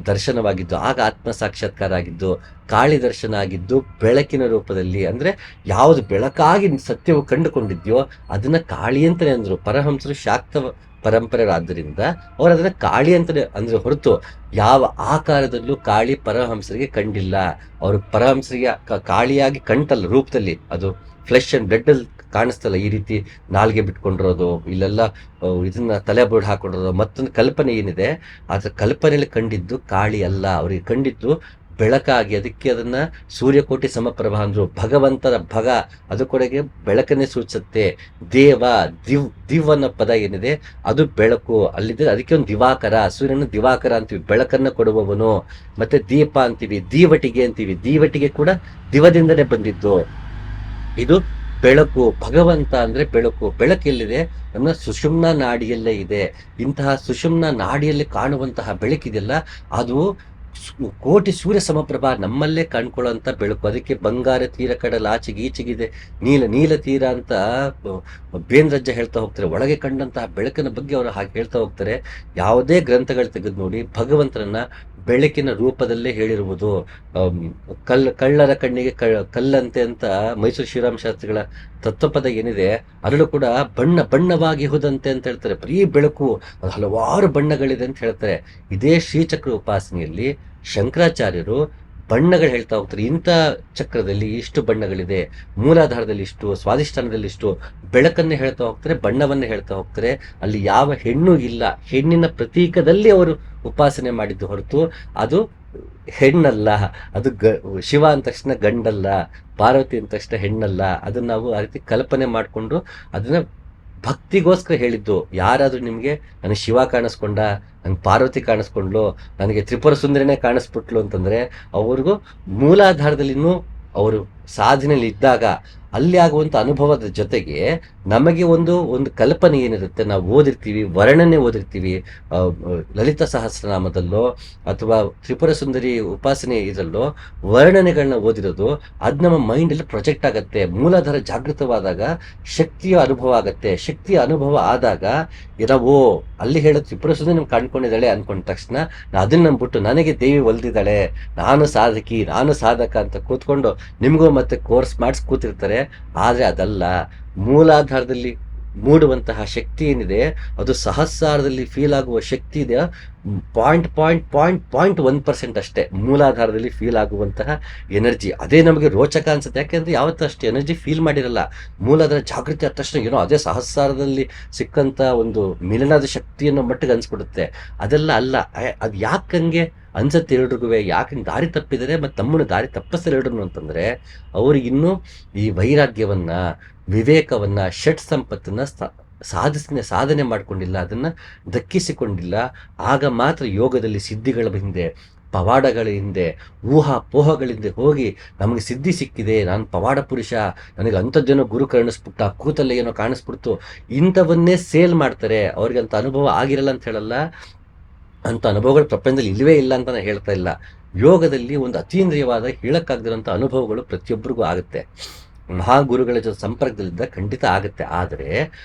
[SPEAKER 1] ದರ್ಶನವಾಗಿದ್ದು, ಆಗ ಆತ್ಮ ಸಾಕ್ಷಾತ್ಕಾರ ಆಗಿದ್ದು, ಕಾಳಿ ದರ್ಶನ ಆಗಿದ್ದು ಬೆಳಕಿನ ರೂಪದಲ್ಲಿ. ಅಂದ್ರೆ ಯಾವುದು ಬೆಳಕಾಗಿ ಸತ್ಯವು ಕಂಡುಕೊಂಡಿದ್ಯೋ ಅದನ್ನ ಕಾಳಿ ಅಂತಾನೆ ಅಂದ್ರು. ಪರಮಹಂಸರು ಶಾಕ್ತ ಪರಂಪರೆಯಾದ್ದರಿಂದ ಅವರು ಅದನ್ನ ಕಾಳಿ ಅಂತಾನೆ ಅಂದ್ರೆ ಹೊರತು ಯಾವ ಆಕಾರದಲ್ಲೂ ಕಾಳಿ ಪರಮಹಂಸರಿಗೆ ಕಂಡಿಲ್ಲ. ಅವರು ಪರಮಹಂಸರಿಗೆ ಕಾಳಿಯಾಗಿ ಕಂಟಲ್ಲ ರೂಪದಲ್ಲಿ, ಅದು ಫ್ಲೆಶ್ ಅಂಡ್ ಬ್ಲಡ್ ಅಲ್ಲಿ ಕಾಣಿಸ್ತಲ್ಲ, ಈ ರೀತಿ ನಾಲ್ಗೆ ಬಿಟ್ಕೊಂಡಿರೋದು, ಇಲ್ಲೆಲ್ಲ ಇದನ್ನ ತಲೆ ಬೋರ್ಡ್ ಹಾಕೊಂಡಿರೋದು. ಮತ್ತೊಂದು ಕಲ್ಪನೆ ಏನಿದೆ, ಅದ್ರ ಕಲ್ಪನೆಯಲ್ಲಿ ಕಂಡಿದ್ದು ಕಾಳಿ ಅಲ್ಲ, ಅವರಿಗೆ ಕಂಡಿದ್ದು ಬೆಳಕಾಗಿ. ಅದಕ್ಕೆ ಅದನ್ನ ಸೂರ್ಯಕೋಟಿ ಸಮಪ್ರಭಾ ಅಂದ್ರು. ಭಗವಂತನ ಭಗ ಅದು ಕೊಡೆಗೆ ಬೆಳಕನ್ನೇ ಸೂಚಿಸುತ್ತೆ. ದಿವ್ ಅನ್ನೋ ಪದ ಏನಿದೆ ಅದು ಬೆಳಕು ಅಲ್ಲಿದೆ. ಅದಕ್ಕೆ ಒಂದು ದಿವಾಕರ, ಸೂರ್ಯನ ದಿವಾಕರ ಅಂತೀವಿ, ಬೆಳಕನ್ನ ಕೊಡುವವನು. ಮತ್ತೆ ದೀಪ ಅಂತೀವಿ, ದೀವಟಿಗೆ ಅಂತೀವಿ, ದೀವಟಿಗೆ ಕೂಡ ದಿವದಿಂದನೇ ಬಂದಿದ್ದು. ಇದು ಬೆಳಕು. ಭಗವಂತ ಅಂದ್ರೆ ಬೆಳಕು. ಬೆಳಕೆಲ್ಲಿದೆ? ನಮ್ಮ ಸುಷುಮ್ನ ನಾಡಿಯಲ್ಲೇ ಇದೆ. ಇಂತಹ ಸುಷುಮ್ನ ನಾಡಿಯಲ್ಲಿ ಕಾಣುವಂತಹ ಬೆಳಕಿದೆಯಲ್ಲ, ಅದು ಕೋಟಿ ಸೂರ್ಯ ಸಮಪ್ರಭಾ ನಮ್ಮಲ್ಲೇ ಕಾಣ್ಕೊಳ್ಳೋಂಥ ಬೆಳಕು. ಅದಕ್ಕೆ ಬಂಗಾರ ತೀರ ಕಡಲ ಆಚೆಗೆ ಈಚೆಗಿದೆ ನೀಲ ನೀಲ ತೀರ ಅಂತ ಬೇಂದ್ರಜ್ಜ ಹೇಳ್ತಾ ಹೋಗ್ತಾರೆ. ಒಳಗೆ ಕಂಡಂತಹ ಬೆಳಕಿನ ಬಗ್ಗೆ ಅವರು ಹಾಗೆ ಹೇಳ್ತಾ ಹೋಗ್ತಾರೆ. ಯಾವುದೇ ಗ್ರಂಥಗಳು ತೆಗೆದು ನೋಡಿ ಭಗವಂತನನ್ನ ಬೆಳಕಿನ ರೂಪದಲ್ಲೇ ಹೇಳಿರುವುದು. ಕಳ್ಳರ ಕಣ್ಣಿಗೆ ಕಲ್ಲಂತೆ ಅಂತ ಮೈಸೂರು ಶಿವರಾಮ ಶಾಸ್ತ್ರಿಗಳ ತತ್ವಪದ ಏನಿದೆ ಅದರಲ್ಲೂ ಕೂಡ ಬಣ್ಣವಾಗಿ ಹುದಂತೆ ಅಂತ ಹೇಳ್ತಾರೆ. ಬರೀ ಬೆಳಕು, ಅದು ಹಲವಾರು ಬಣ್ಣಗಳಿದೆ ಅಂತ ಹೇಳ್ತಾರೆ. ಇದೇ ಶ್ರೀಚಕ್ರ ಉಪಾಸನೆಯಲ್ಲಿ ಶಂಕರಾಚಾರ್ಯರು ಬಣ್ಣಗಳು ಹೇಳ್ತಾ ಹೋಗ್ತಾರೆ. ಇಂಥ ಚಕ್ರದಲ್ಲಿ ಇಷ್ಟು ಬಣ್ಣಗಳಿದೆ, ಮೂಲಾಧಾರದಲ್ಲಿ ಇಷ್ಟು, ಸ್ವಾಧಿಷ್ಠಾನದಲ್ಲಿ ಇಷ್ಟು, ಬೆಳಕನ್ನೇ ಹೇಳ್ತಾ ಹೋಗ್ತಾರೆ, ಬಣ್ಣವನ್ನೇ ಹೇಳ್ತಾ ಹೋಗ್ತಾರೆ. ಅಲ್ಲಿ ಯಾವ ಹೆಣ್ಣು ಇಲ್ಲ, ಹೆಣ್ಣಿನ ಪ್ರತೀಕದಲ್ಲಿ ಅವರು ಉಪಾಸನೆ ಮಾಡಿದ್ದು ಹೊರತು ಅದು ಹೆಣ್ಣಲ್ಲ. ಅದು ಶಿವ ಅಂದ ತಕ್ಷಣ ಗಂಡಲ್ಲ, ಪಾರ್ವತಿ ಅಂದ ತಕ್ಷಣ ಹೆಣ್ಣಲ್ಲ. ಅದನ್ನ ನಾವು ಆ ರೀತಿ ಕಲ್ಪನೆ ಮಾಡಿಕೊಂಡು ಅದನ್ನ ಭಕ್ತಿಗೋಸ್ಕರ ಹೇಳಿದ್ದು. ಯಾರಾದ್ರೂ ನಿಮಗೆ ನನಗೆ ಶಿವ ಕಾಣಿಸ್ಕೊಂಡ, ನಂಗೆ ಪಾರ್ವತಿ ಕಾಣಿಸ್ಕೊಂಡ್ಲು, ನನಗೆ ತ್ರಿಪುರ ಸುಂದರಿನೇ ಕಾಣಿಸ್ಬಿಟ್ಲು ಅಂತಂದ್ರೆ ಅವ್ರಿಗೂ ಮೂಲಾಧಾರದಲ್ಲಿನೂ ಅವರು ಸಾಧನೆಯಲ್ಲಿ ಇದ್ದಾಗ ಅಲ್ಲಿ ಆಗುವಂಥ ಅನುಭವದ ಜೊತೆಗೆ ನಮಗೆ ಒಂದು ಕಲ್ಪನೆ ಏನಿರುತ್ತೆ. ನಾವು ಓದಿರ್ತೀವಿ, ವರ್ಣನೆ ಓದಿರ್ತೀವಿ, ಲಲಿತ ಸಹಸ್ರನಾಮದಲ್ಲೋ ಅಥವಾ ತ್ರಿಪುರ ಸುಂದರಿ ಉಪಾಸನೆ ಇದರಲ್ಲೋ ವರ್ಣನೆಗಳನ್ನ ಓದಿರೋದು ಅದು ನಮ್ಮ ಮೈಂಡಲ್ಲಿ ಪ್ರೊಜೆಕ್ಟ್ ಆಗುತ್ತೆ. ಮೂಲಾಧಾರ ಜಾಗೃತವಾದಾಗ ಶಕ್ತಿಯ ಅನುಭವ ಆಗುತ್ತೆ. ಶಕ್ತಿಯ ಅನುಭವ ಆದಾಗ ನಾವು ಅಲ್ಲಿ ಹೇಳೋ ತ್ರಿಪುರ ಸುಂದರಿ ನಮ್ಗೆ ಕಾಣ್ಕೊಂಡಿದ್ದಾಳೆ ಅನ್ಕೊಂಡ ತಕ್ಷಣ ಅದನ್ನ ನಂಬಿಟ್ಟು ನನಗೆ ದೇವಿ ಒಲ್ದಿದ್ದಾಳೆ, ನಾನು ಸಾಧಕಿ, ನಾನು ಸಾಧಕ ಅಂತ ಕೂತ್ಕೊಂಡು ನಿಮಗೂ ಮತ್ತೆ ಕೋರ್ಸ್ ಮಾಡಿಸಿ ಕೂತಿರ್ತಾರೆ. ಆದರೆ ಅದಲ್ಲ. ಮೂಲಾಧಾರದಲ್ಲಿ ಮೂಡುವಂತಹ ಶಕ್ತಿ ಏನಿದೆ ಅದು ಸಹಸ್ರಾರದಲ್ಲಿ ಫೀಲ್ ಆಗುವ ಶಕ್ತಿ ಇದೆ. 0.1% ಅಷ್ಟೇ ಮೂಲಾಧಾರದಲ್ಲಿ ಫೀಲ್ ಆಗುವಂತಹ ಎನರ್ಜಿ. ಅದೇ ನಮಗೆ ರೋಚಕ ಅನ್ಸುತ್ತೆ. ಯಾಕೆಂದ್ರೆ ಯಾವತ್ತೂ ಅಷ್ಟು ಎನರ್ಜಿ ಫೀಲ್ ಮಾಡಿರಲ್ಲ. ಮೂಲಾಧಾರ ಜಾಗೃತಿ ಆದ ತಕ್ಷಣ ಏನೋ ಅದೇ ಸಹಸ್ರಾರದಲ್ಲಿ ಸಿಕ್ಕಂತ ಒಂದು ಮಿಲನದ ಶಕ್ತಿ ಅನ್ನೋ ಮಟ್ಟಿಗೆ ಅನ್ಸ್ಬಿಡುತ್ತೆ. ಅದೆಲ್ಲ ಅಲ್ಲ. ಅದು ಯಾಕಂಗೆ ಅನ್ಸತ್ತೆ ಎಲ್ರಿಗೂ? ಯಾಕೆ ದಾರಿ ತಪ್ಪಿದರೆ ಮತ್ತು ತಮ್ಮನ್ನು ದಾರಿ ತಪ್ಪಿಸ್ತಾರೆ ಎಲ್ರು ಅಂತಂದ್ರೆ ಅವ್ರಿಗಿನ್ನೂ ಈ ವೈರಾಗ್ಯವನ್ನ, ವಿವೇಕವನ್ನ, ಷಟ್ ಸಂಪತ್ತನ್ನ ಸಾಧನೆ ಮಾಡ್ಕೊಂಡಿಲ್ಲ, ಅದನ್ನ ದಕ್ಕಿಸಿಕೊಂಡಿಲ್ಲ. ಆಗ ಮಾತ್ರ ಯೋಗದಲ್ಲಿ ಸಿದ್ಧಿಗಳ ಹಿಂದೆ, ಪವಾಡಗಳ ಹಿಂದೆ, ಊಹಾಪೋಹಗಳಿಂದ ಹೋಗಿ ನಮಗೆ ಸಿದ್ಧಿ ಸಿಕ್ಕಿದೆ, ನಾನು ಪವಾಡ ಪುರುಷ, ನನಗೆ ಅಂಥದ್ದೇನೋ ಗುರು ಕಾಣಿಸ್ಬಿಟ್ಟ, ಕೂತಲ್ಲೇ ಏನೋ ಕಾಣಿಸ್ಬಿಡ್ತು, ಇಂಥವನ್ನೇ ಸೇಲ್ ಮಾಡ್ತಾರೆ. ಅವ್ರಿಗೆ ಅಂಥ ಅನುಭವ ಆಗಿರಲ್ಲ ಅಂತ ಹೇಳಲ್ಲ, ಅಂಥ ಅನುಭವಗಳು ಪ್ರಪಂಚದಲ್ಲಿ ಇಲ್ಲವೇ ಇಲ್ಲ ಅಂತ ನಾನು ಹೇಳ್ತಾ ಇಲ್ಲ. ಯೋಗದಲ್ಲಿ ಒಂದು ಅತೀಂದ್ರಿಯವಾದ ಹೇಳಕ್ಕಾಗದಿರೋಂಥ ಅನುಭವಗಳು ಪ್ರತಿಯೊಬ್ಬರಿಗೂ ಆಗುತ್ತೆ. ಮಹಾಗುರುಗಳ ಜೊತೆ ಸಂಪರ್ಕದಲ್ಲಿದ್ದ ಖಂಡಿತ ಆಗುತ್ತೆ. ಆದರೆ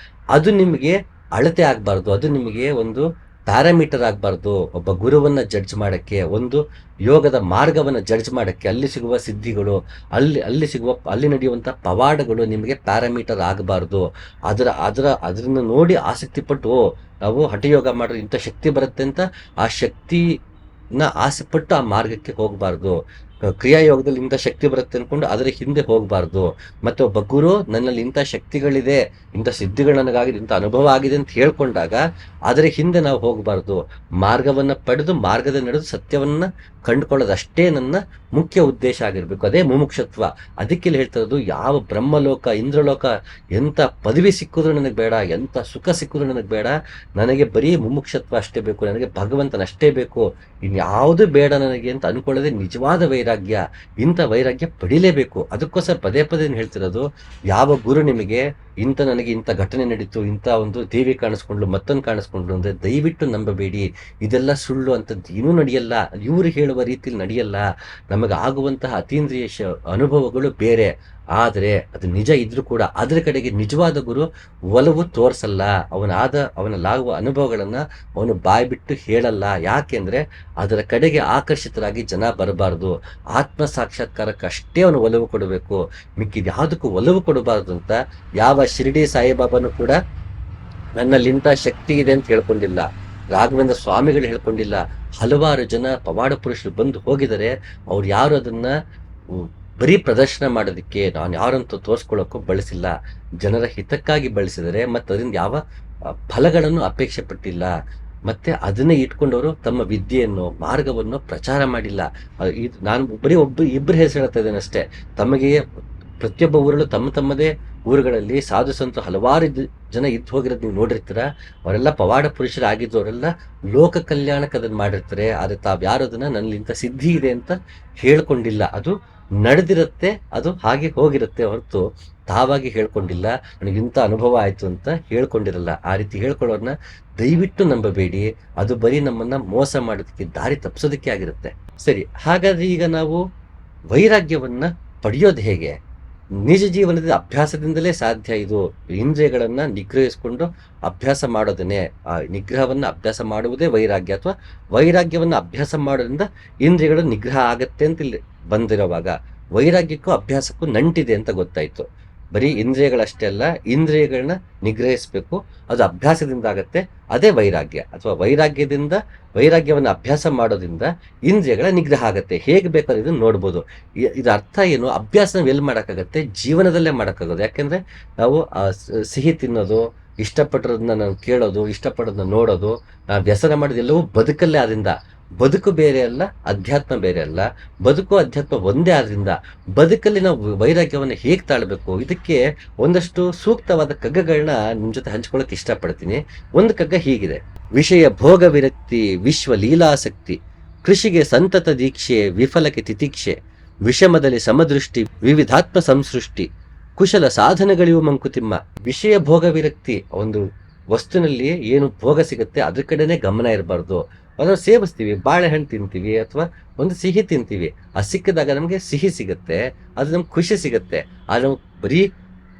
[SPEAKER 1] ಅದು ನಿಮಗೆ ಅಳತೆ ಆಗಬಾರ್ದು, ಅದು ನಿಮಗೆ ಒಂದು ಪ್ಯಾರಾಮೀಟರ್ ಆಗಬಾರ್ದು. ಒಬ್ಬ ಗುರುವನ್ನ ಜಡ್ಜ್ ಮಾಡೋಕ್ಕೆ, ಒಂದು ಯೋಗದ ಮಾರ್ಗವನ್ನು ಜಡ್ಜ್ ಮಾಡೋಕ್ಕೆ ಅಲ್ಲಿ ಸಿಗುವ ಸಿದ್ಧಿಗಳು, ಅಲ್ಲಿ ನಡೆಯುವಂಥ ಪವಾಡಗಳು ನಿಮಗೆ ಪ್ಯಾರಾಮೀಟರ್ ಆಗಬಾರ್ದು. ಅದನ್ನು ನೋಡಿ ಆಸಕ್ತಿ ಪಟ್ಟು ನಾವು ಹಠಯೋಗ ಮಾಡಿದ್ರೆ ಇಂಥ ಶಕ್ತಿ ಬರುತ್ತೆ ಅಂತ ಆ ಶಕ್ತಿನ ಆಸೆಪಟ್ಟು ಆ ಮಾರ್ಗಕ್ಕೆ ಹೋಗಬಾರ್ದು. ಕ್ರಿಯಾಯೋಗದಲ್ಲಿ ಇಂಥ ಶಕ್ತಿ ಬರುತ್ತೆ ಅಂದ್ಕೊಂಡು ಅದರ ಹಿಂದೆ ಹೋಗಬಾರ್ದು. ಮತ್ತೆ ಒಬ್ಬ ಗುರು ನನ್ನಲ್ಲಿ ಇಂಥ ಶಕ್ತಿಗಳಿದೆ, ಇಂಥ ಸಿದ್ಧಿಗಳು ನನಗಾಗಿದೆ, ಇಂಥ ಅನುಭವ ಆಗಿದೆ ಅಂತ ಹೇಳ್ಕೊಂಡಾಗ ಅದರ ಹಿಂದೆ ನಾವು ಹೋಗಬಾರ್ದು. ಮಾರ್ಗವನ್ನು ಪಡೆದು ಮಾರ್ಗದ ನಡೆದು ಸತ್ಯವನ್ನ ಕಂಡುಕೊಳ್ಳೋದಷ್ಟೇ ನನ್ನ ಮುಖ್ಯ ಉದ್ದೇಶ ಆಗಿರ್ಬೇಕು. ಅದೇ ಮುಮುಕ್ಷತ್ವ. ಅದಕ್ಕೆ ಇಲ್ಲಿ ಹೇಳ್ತಾ ಇರೋದು, ಯಾವ ಬ್ರಹ್ಮಲೋಕ, ಇಂದ್ರಲೋಕ, ಎಂಥ ಪದವಿ ಸಿಕ್ಕಿದ್ರು ನನಗೆ ಬೇಡ, ಎಂಥ ಸುಖ ಸಿಕ್ಕಿದ್ರು ನನಗೆ ಬೇಡ, ನನಗೆ ಬರೀ ಮುಮುಕ್ಷತ್ವ ಅಷ್ಟೇ ಬೇಕು, ನನಗೆ ಭಗವಂತನಷ್ಟೇ ಬೇಕು, ಇನ್ಯಾವುದು ಬೇಡ ನನಗೆ ಅಂತ ಅನ್ಕೊಳ್ಳೋದೇ ನಿಜವಾದ ವೈರಾಗ್ಯ. ಇಂಥ ವೈರಾಗ್ಯ ಪಡಿಲೇಬೇಕು. ಅದಕ್ಕೋಸ್ಕರ ಪದೇ ಪದೇ ಹೇಳ್ತಿರೋದು, ಯಾವ ಗುರು ನಿಮಗೆ ನನಗೆ ಇಂಥ ಘಟನೆ ನಡೀತು, ಇಂಥ ಒಂದು ದೇವಿ ಕಾಣಿಸ್ಕೊಂಡ್ಲು, ಮತ್ತೊಂದು ಕಾಣಿಸ್ಕೊಂಡ್ಲು ಅಂದ್ರೆ ದಯವಿಟ್ಟು ನಂಬಬೇಡಿ. ಇದೆಲ್ಲ ಸುಳ್ಳು, ಅಂತದ್ದು ಏನೂ ನಡೆಯಲ್ಲ, ಇವರು ಹೇಳುವ ರೀತಿಯಲ್ಲಿ ನಡೆಯಲ್ಲ. ನಮಗೆ ಆಗುವಂತಹ ಅತೀಂದ್ರಿಯ ಅನುಭವಗಳು ಬೇರೆ. ಆದರೆ ಅದು ನಿಜ ಇದ್ರೂ ಕೂಡ ಅದರ ಕಡೆಗೆ ನಿಜವಾದ ಗುರು ಒಲವು ತೋರಿಸಲ್ಲ. ಅವನಲ್ಲಾಗುವ ಅನುಭವಗಳನ್ನ ಅವನು ಬಾಯ್ಬಿಟ್ಟು ಹೇಳಲ್ಲ. ಯಾಕೆಂದ್ರೆ ಅದರ ಕಡೆಗೆ ಆಕರ್ಷಿತರಾಗಿ ಜನ ಬರಬಾರ್ದು. ಆತ್ಮ ಸಾಕ್ಷಾತ್ಕಾರಕ್ಕೆ ಅಷ್ಟೇ ಅವನು ಒಲವು ಕೊಡಬೇಕು, ಮಿಕ್ಕಿದ ಯಾವುದಕ್ಕೂ ಒಲವು ಕೊಡಬಾರ್ದು ಅಂತ ಯಾವ ಶಿರಡಿ ಸಾಯಿಬಾಬಾನು ಕೂಡ ನನ್ನಲ್ಲಿ ಇಂಥ ಶಕ್ತಿ ಇದೆ ಅಂತ ಹೇಳ್ಕೊಂಡಿಲ್ಲ. ರಾಘವೇಂದ್ರ ಸ್ವಾಮಿಗಳು ಹೇಳ್ಕೊಂಡಿಲ್ಲ. ಹಲವಾರು ಜನ ಪವಾಡ ಪುರುಷರು ಬಂದು ಹೋಗಿದ್ದಾರೆ. ಅವ್ರು ಯಾರು ಅದನ್ನ ಬರೀ ಪ್ರದರ್ಶನ ಮಾಡೋದಕ್ಕೆ, ನಾನು ಯಾರಂತೂ ತೋರಿಸ್ಕೊಳ್ಳೋಕ್ಕೂ ಬಳಸಿಲ್ಲ. ಜನರ ಹಿತಕ್ಕಾಗಿ ಬಳಸಿದರೆ ಮತ್ತು ಅದರಿಂದ ಯಾವ ಫಲಗಳನ್ನು ಅಪೇಕ್ಷೆ ಪಟ್ಟಿಲ್ಲ. ಮತ್ತೆ ಅದನ್ನೇ ಇಟ್ಕೊಂಡವರು ತಮ್ಮ ವಿದ್ಯೆಯನ್ನು, ಮಾರ್ಗವನ್ನು ಪ್ರಚಾರ ಮಾಡಿಲ್ಲ. ನಾನು ಬರೀ ಇಬ್ಬರು ಹೆಸರು ಹೇಳ್ತಾ ಇದ್ದೇನೆ ಅಷ್ಟೇ. ತಮಗೆ ಪ್ರತಿಯೊಬ್ಬ ಊರಲ್ಲೂ ತಮ್ಮದೇ ಊರುಗಳಲ್ಲಿ ಸಾಧು ಸಂತು ಹಲವಾರು ಜನ ಇದ್ದು ಹೋಗಿರೋದು ನೀವು ನೋಡಿರ್ತೀರ. ಅವರೆಲ್ಲ ಪವಾಡ ಪುರುಷರಾಗಿದ್ದವರೆಲ್ಲ ಲೋಕ ಕಲ್ಯಾಣಕ್ಕೆ ಅದನ್ನು ಮಾಡಿರ್ತಾರೆ. ಆದರೆ ತಾವು ಯಾರು ಅದನ್ನ ನನ್ನಲ್ಲಿ ಇಂಥ ಸಿದ್ಧಿ ಇದೆ ಅಂತ ಹೇಳ್ಕೊಂಡಿಲ್ಲ. ಅದು ನಡೆದಿರುತ್ತೆ, ಅದು ಹಾಗೆ ಹೋಗಿರುತ್ತೆ ಹೊರತು ತಾವಾಗಿ ಹೇಳ್ಕೊಂಡಿಲ್ಲ. ನನಗಿಂಥ ಅನುಭವ ಆಯ್ತು ಅಂತ ಹೇಳ್ಕೊಂಡಿರಲ್ಲ. ಆ ರೀತಿ ಹೇಳ್ಕೊಳ್ಳೋರ್ನ ದಯವಿಟ್ಟು ನಂಬಬೇಡಿ. ಅದು ಬರೀ ನಮ್ಮನ್ನ ಮೋಸ ಮಾಡೋದಕ್ಕೆ, ದಾರಿ ತಪ್ಪಿಸೋದಕ್ಕೆ ಆಗಿರುತ್ತೆ. ಸರಿ, ಹಾಗಾದ್ರೆ ಈಗ ನಾವು ವೈರಾಗ್ಯವನ್ನ ಪಡೆಯೋದು ಹೇಗೆ? ನಿಜ ಜೀವನದ ಅಭ್ಯಾಸದಿಂದಲೇ ಸಾಧ್ಯ ಇದು. ಇಂದ್ರಿಯಗಳನ್ನ ನಿಗ್ರಹಿಸಿಕೊಂಡು ಅಭ್ಯಾಸ ಮಾಡೋದನ್ನೇ, ಆ ನಿಗ್ರಹವನ್ನ ಅಭ್ಯಾಸ ಮಾಡುವುದೇ ವೈರಾಗ್ಯ, ಅಥವಾ ವೈರಾಗ್ಯವನ್ನ ಅಭ್ಯಾಸ ಮಾಡೋದ್ರಿಂದ ಇಂದ್ರಿಯಗಳು ನಿಗ್ರಹ ಆಗತ್ತೆ ಅಂತ ಇಲ್ಲಿ ಬಂದಿರೋವಾಗ ವೈರಾಗ್ಯಕ್ಕೂ ಅಭ್ಯಾಸಕ್ಕೂ ನಂಟಿದೆ ಅಂತ ಗೊತ್ತಾಯ್ತು. ಬರೀ ಇಂದ್ರಿಯಗಳಷ್ಟೇ ಅಲ್ಲ, ಇಂದ್ರಿಯಗಳನ್ನ ನಿಗ್ರಹಿಸಬೇಕು, ಅದು ಅಭ್ಯಾಸದಿಂದ ಆಗತ್ತೆ. ಅದೇ ವೈರಾಗ್ಯ. ಅಥವಾ ವೈರಾಗ್ಯವನ್ನು ಅಭ್ಯಾಸ ಮಾಡೋದ್ರಿಂದ ಇಂದ್ರಿಯಗಳ ನಿಗ್ರಹ ಆಗತ್ತೆ. ಹೇಗೆ ಬೇಕಾದ್ರೆ ಇದನ್ನ ನೋಡ್ಬೋದು. ಇದರ ಅರ್ಥ ಏನು? ಅಭ್ಯಾಸ ನಾವು ಎಲ್ಲಿ ಮಾಡೋಕ್ಕಾಗತ್ತೆ? ಜೀವನದಲ್ಲೇ ಮಾಡೋಕ್ಕಾಗೋದು. ಯಾಕೆಂದ್ರೆ ನಾವು ಸಿಹಿ ತಿನ್ನೋದು, ಇಷ್ಟಪಟ್ಟಿರೋದನ್ನ ನಾವು ಕೇಳೋದು, ಇಷ್ಟಪಡೋದನ್ನ ನೋಡೋದು, ನಾವು ವ್ಯಸನ ಮಾಡೋದೆಲ್ಲವೂ ಬದುಕಲ್ಲೇ. ಆದ್ರಿಂದ ಬದುಕು ಬೇರೆ ಅಲ್ಲ, ಅಧ್ಯಾತ್ಮ ಬೇರೆ ಅಲ್ಲ. ಬದುಕು ಅಧ್ಯಾತ್ಮ ಒಂದೇ. ಆದ್ರಿಂದ ಬದುಕಲ್ಲಿ ನಾವು ವೈರಾಗ್ಯವನ್ನು ಹೇಗೆ ತಾಳ್ಬೇಕು, ಇದಕ್ಕೆ ಒಂದಷ್ಟು ಸೂಕ್ತವಾದ ಕಗ್ಗಗಳನ್ನ ನಿಮ್ ಜೊತೆ ಹಂಚ್ಕೊಳ್ಳೋಕೆ ಇಷ್ಟಪಡ್ತೀನಿ. ಒಂದು ಕಗ್ಗ ಹೀಗಿದೆ: ವಿಷಯ ಭೋಗ ವಿರಕ್ತಿ, ವಿಶ್ವ ಲೀಲಾಸಕ್ತಿ, ಕೃಷಿಗೆ ಸಂತತ ದೀಕ್ಷೆ, ವಿಫಲಕ್ಕೆ ತಿತಿಕ್ಷೆ, ವಿಷಮದಲ್ಲಿ ಸಮದೃಷ್ಟಿ, ವಿವಿಧಾತ್ಮ ಸಂಸೃಷ್ಟಿ, ಕುಶಲ ಸಾಧನಗಳಿವು ಮಂಕುತಿಮ್ಮ. ವಿಷಯ ಭೋಗ ವಿರಕ್ತಿ, ಒಂದು ವಸ್ತುನಲ್ಲಿ ಏನು ಭೋಗ ಸಿಗುತ್ತೆ ಅದ್ರ ಕಡೆನೆ ಗಮನ ಇರಬಾರ್ದು. ಅದನ್ನು ಸೇವಿಸ್ತೀವಿ, ಬಾಳೆಹಣ್ಣು ತಿಂತೀವಿ ಅಥವಾ ಒಂದು ಸಿಹಿ ತಿಂತೀವಿ, ಆ ಸಿಕ್ಕಿದಾಗ ನಮಗೆ ಸಿಹಿ ಸಿಗುತ್ತೆ, ಅದು ನಮ್ಗೆ ಖುಷಿ ಸಿಗುತ್ತೆ. ಆದ್ರೆ ನಮ್ಗೆ ಬರೀ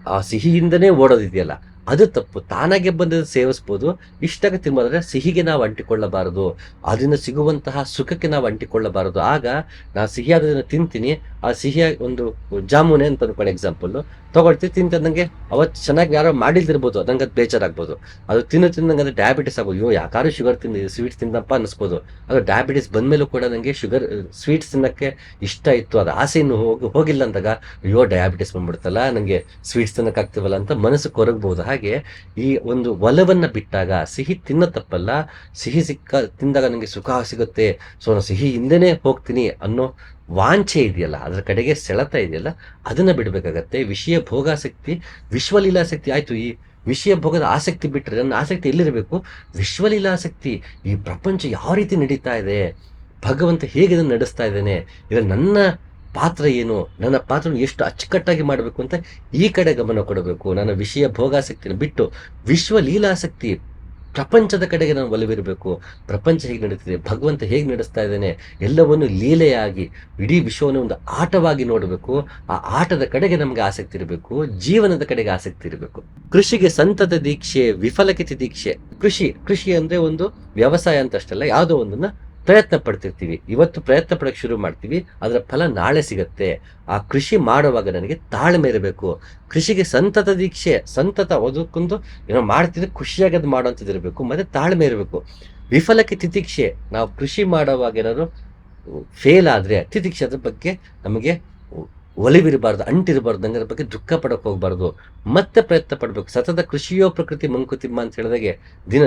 [SPEAKER 1] ಆ ಸಿಹಿಯಿಂದನೇ ಓಡೋದಿದೆಯಲ್ಲ, ಅದು ತಪ್ಪು. ತಾನಾಗೆ ಬಂದ ಸೇವಿಸ್ಬೋದು, ಇಷ್ಟಾಗ ತಿನ್ಬೋದ್ರೆ ಸಿಹಿಗೆ ನಾವು ಅಂಟಿಕೊಳ್ಳಬಾರದು, ಅದರಿಂದ ಸಿಗುವಂತಹ ಸುಖಕ್ಕೆ ನಾವು ಅಂಟಿಕೊಳ್ಳಬಾರದು. ಆಗ ನಾ ಸಿಹಿಯಾದದನ್ನು ತಿಂತೀನಿ, ಆ ಸಿಹಿಯ ಒಂದು ಜಾಮೂನೆ ಅಂತ ಅನ್ಕೊಂಡು ಎಕ್ಸಾಂಪಲ್ ತಗೊಳ್ತೀವಿ, ತಿಂತ ನಂಗೆ ಅವತ್ತು ಚೆನ್ನಾಗಿ ಯಾರೋ ಮಾಡಿಲ್ದಿರ್ಬೋದು, ನಂಗೆ ಅದು ಬೇಜಾರಾಗ್ಬೋದು. ಅದು ತಿನ್ನಂಗೆ ಅದು ಡಯಾಬಿಟಿಸ್ ಆಗ್ಬೋದು. ಅಯ್ಯೋ ಯಾಕಾರು ಶುಗರ್ ಸ್ವೀಟ್ಸ್ ತಿಂದಪ್ಪ ಅನ್ನಿಸ್ಬೋದು. ಅದು ಡಯಾಬಿಟಿಸ್ ಬಂದ್ಮೇಲೂ ಕೂಡ ನನಗೆ ಸ್ವೀಟ್ಸ್ ತಿನ್ನಕ್ಕೆ ಇಷ್ಟ ಇತ್ತು, ಅದು ಆಸೆ ಇನ್ನು ಹೋಗಿಲ್ಲ ಅಂದಾಗ ಅಯ್ಯೋ ಡಯಾಬಿಟಿಸ್ ಬಂದ್ಬಿಡ್ತಲ್ಲ, ನನಗೆ ಸ್ವೀಟ್ಸ್ ತಿನ್ನಕ್ಕಾಗ್ತೀವಲ್ಲ ಅಂತ ಮನಸ್ಸು ಕೊರಗಬಹುದು. ಹಾಗೆ ಈ ಒಂದು ಒಲವನ್ನ ಬಿಟ್ಟಾಗ ಸಿಹಿ ತಿನ್ನ ತಪ್ಪಲ್ಲ, ಸಿಹಿ ತಿಂದಾಗ ನನಗೆ ಸುಖ ಸಿಗುತ್ತೆ, ಸೊ ನಾನು ಸಿಹಿ ಹಿಂದೆನೇ ಹೋಗ್ತೀನಿ ಅನ್ನೋ ವಾಂಛೆ ಇದೆಯಲ್ಲ, ಅದರ ಕಡೆಗೆ ಸೆಳೆತ ಇದೆಯಲ್ಲ, ಅದನ್ನ ಬಿಡಬೇಕಾಗತ್ತೆ. ವಿಷಯ ಭೋಗಾಸಕ್ತಿ, ವಿಶ್ವಲೀಲಾಸಕ್ತಿ ಆಯ್ತು. ಈ ವಿಷಯ ಭೋಗದ ಆಸಕ್ತಿ ಬಿಟ್ಟರೆ ನನ್ನ ಆಸಕ್ತಿ ಎಲ್ಲಿರಬೇಕು? ವಿಶ್ವಲೀಲಾಸಕ್ತಿ. ಈ ಪ್ರಪಂಚ ಯಾವ ರೀತಿ ನಡೀತಾ ಇದೆ, ಭಗವಂತ ಹೇಗೆ ಇದನ್ನು ನಡೆಸ್ತಾ ಇದ್ದಾನೆ, ಇದರಲ್ಲಿ ನನ್ನ ಪಾತ್ರ ಏನು, ನನ್ನ ಪಾತ್ರವನ್ನು ಎಷ್ಟು ಅಚ್ಚುಕಟ್ಟಾಗಿ ಮಾಡಬೇಕು ಅಂತ ಈ ಕಡೆ ಗಮನ ಕೊಡಬೇಕು. ನನ್ನ ವಿಷಯ ಭೋಗಾಸಕ್ತಿನ ಬಿಟ್ಟು ವಿಶ್ವ ಲೀಲಾಸಕ್ತಿ, ಪ್ರಪಂಚದ ಕಡೆಗೆ ನಾನು ಒಲವಿರಬೇಕು. ಪ್ರಪಂಚ ಹೇಗೆ ನಡೀತಿದೆ, ಭಗವಂತ ಹೇಗೆ ನಡೆಸ್ತಾ ಇದ್ದಾನೆ, ಎಲ್ಲವನ್ನು ಲೀಲೆಯಾಗಿ ಇಡೀ ವಿಶ್ವವನ್ನು ಒಂದು ಆಟವಾಗಿ ನೋಡಬೇಕು. ಆ ಆಟದ ಕಡೆಗೆ ನಮಗೆ ಆಸಕ್ತಿ ಇರಬೇಕು, ಜೀವನದ ಕಡೆಗೆ ಆಸಕ್ತಿ ಇರಬೇಕು. ಕೃಷಿಗೆ ಸಂತತ ದೀಕ್ಷೆ, ವಿಫಲಕ್ಕೆ ತಿತಿಕ್ಷೆ. ಕೃಷಿ ಅಂದ್ರೆ ಒಂದು ವ್ಯವಸಾಯ ಅಂತ ಅಷ್ಟಲ್ಲ, ಯಾವುದೋ ಒಂದನ್ನ ಪ್ರಯತ್ನ ಪಡ್ತಿರ್ತೀವಿ. ಇವತ್ತು ಪ್ರಯತ್ನ ಪಡಕ್ಕೆ ಶುರು ಮಾಡ್ತೀವಿ, ಅದರ ಫಲ ನಾಳೆ ಸಿಗತ್ತೆ. ಆ ಕೃಷಿ ಮಾಡುವಾಗ ನನಗೆ ತಾಳ್ಮೆ ಇರಬೇಕು. ಕೃಷಿಗೆ ಸಂತತ ದೀಕ್ಷೆ, ಸಂತತ ಅದಕ್ಕೊಂದು ಏನೋ ಮಾಡ್ತಿದ್ರೆ ಖುಷಿಯಾಗಿ ಅದು ಮಾಡೋಂಥದ್ದಿರಬೇಕು, ಮತ್ತೆ ತಾಳ್ಮೆ ಇರಬೇಕು. ವಿಫಲಕ್ಕೆ ತಿತಿಕ್ಷೆ, ನಾವು ಕೃಷಿ ಮಾಡುವಾಗ ಏನಾದ್ರು ಫೇಲ್ ಆದ್ರೆ ತಿತಿಕ್ಷೆ, ಅದ್ರ ಬಗ್ಗೆ ನಮಗೆ ಒಲಿವಿರಬಾರ್ದು, ಅಂಟಿರಬಾರ್ದು, ನಂಗೆ ಅದ್ರ ಬಗ್ಗೆ ದುಃಖ ಪಡಕ್ಕೆ ಹೋಗ್ಬಾರ್ದು, ಮತ್ತೆ ಪ್ರಯತ್ನ ಪಡ್ಬೇಕು. ಸತತ ಕೃಷಿಯೋ ಪ್ರಕೃತಿ ಮಂಕುತಿಮ್ಮ ಅಂತ ಹೇಳಿದಾಗೆ,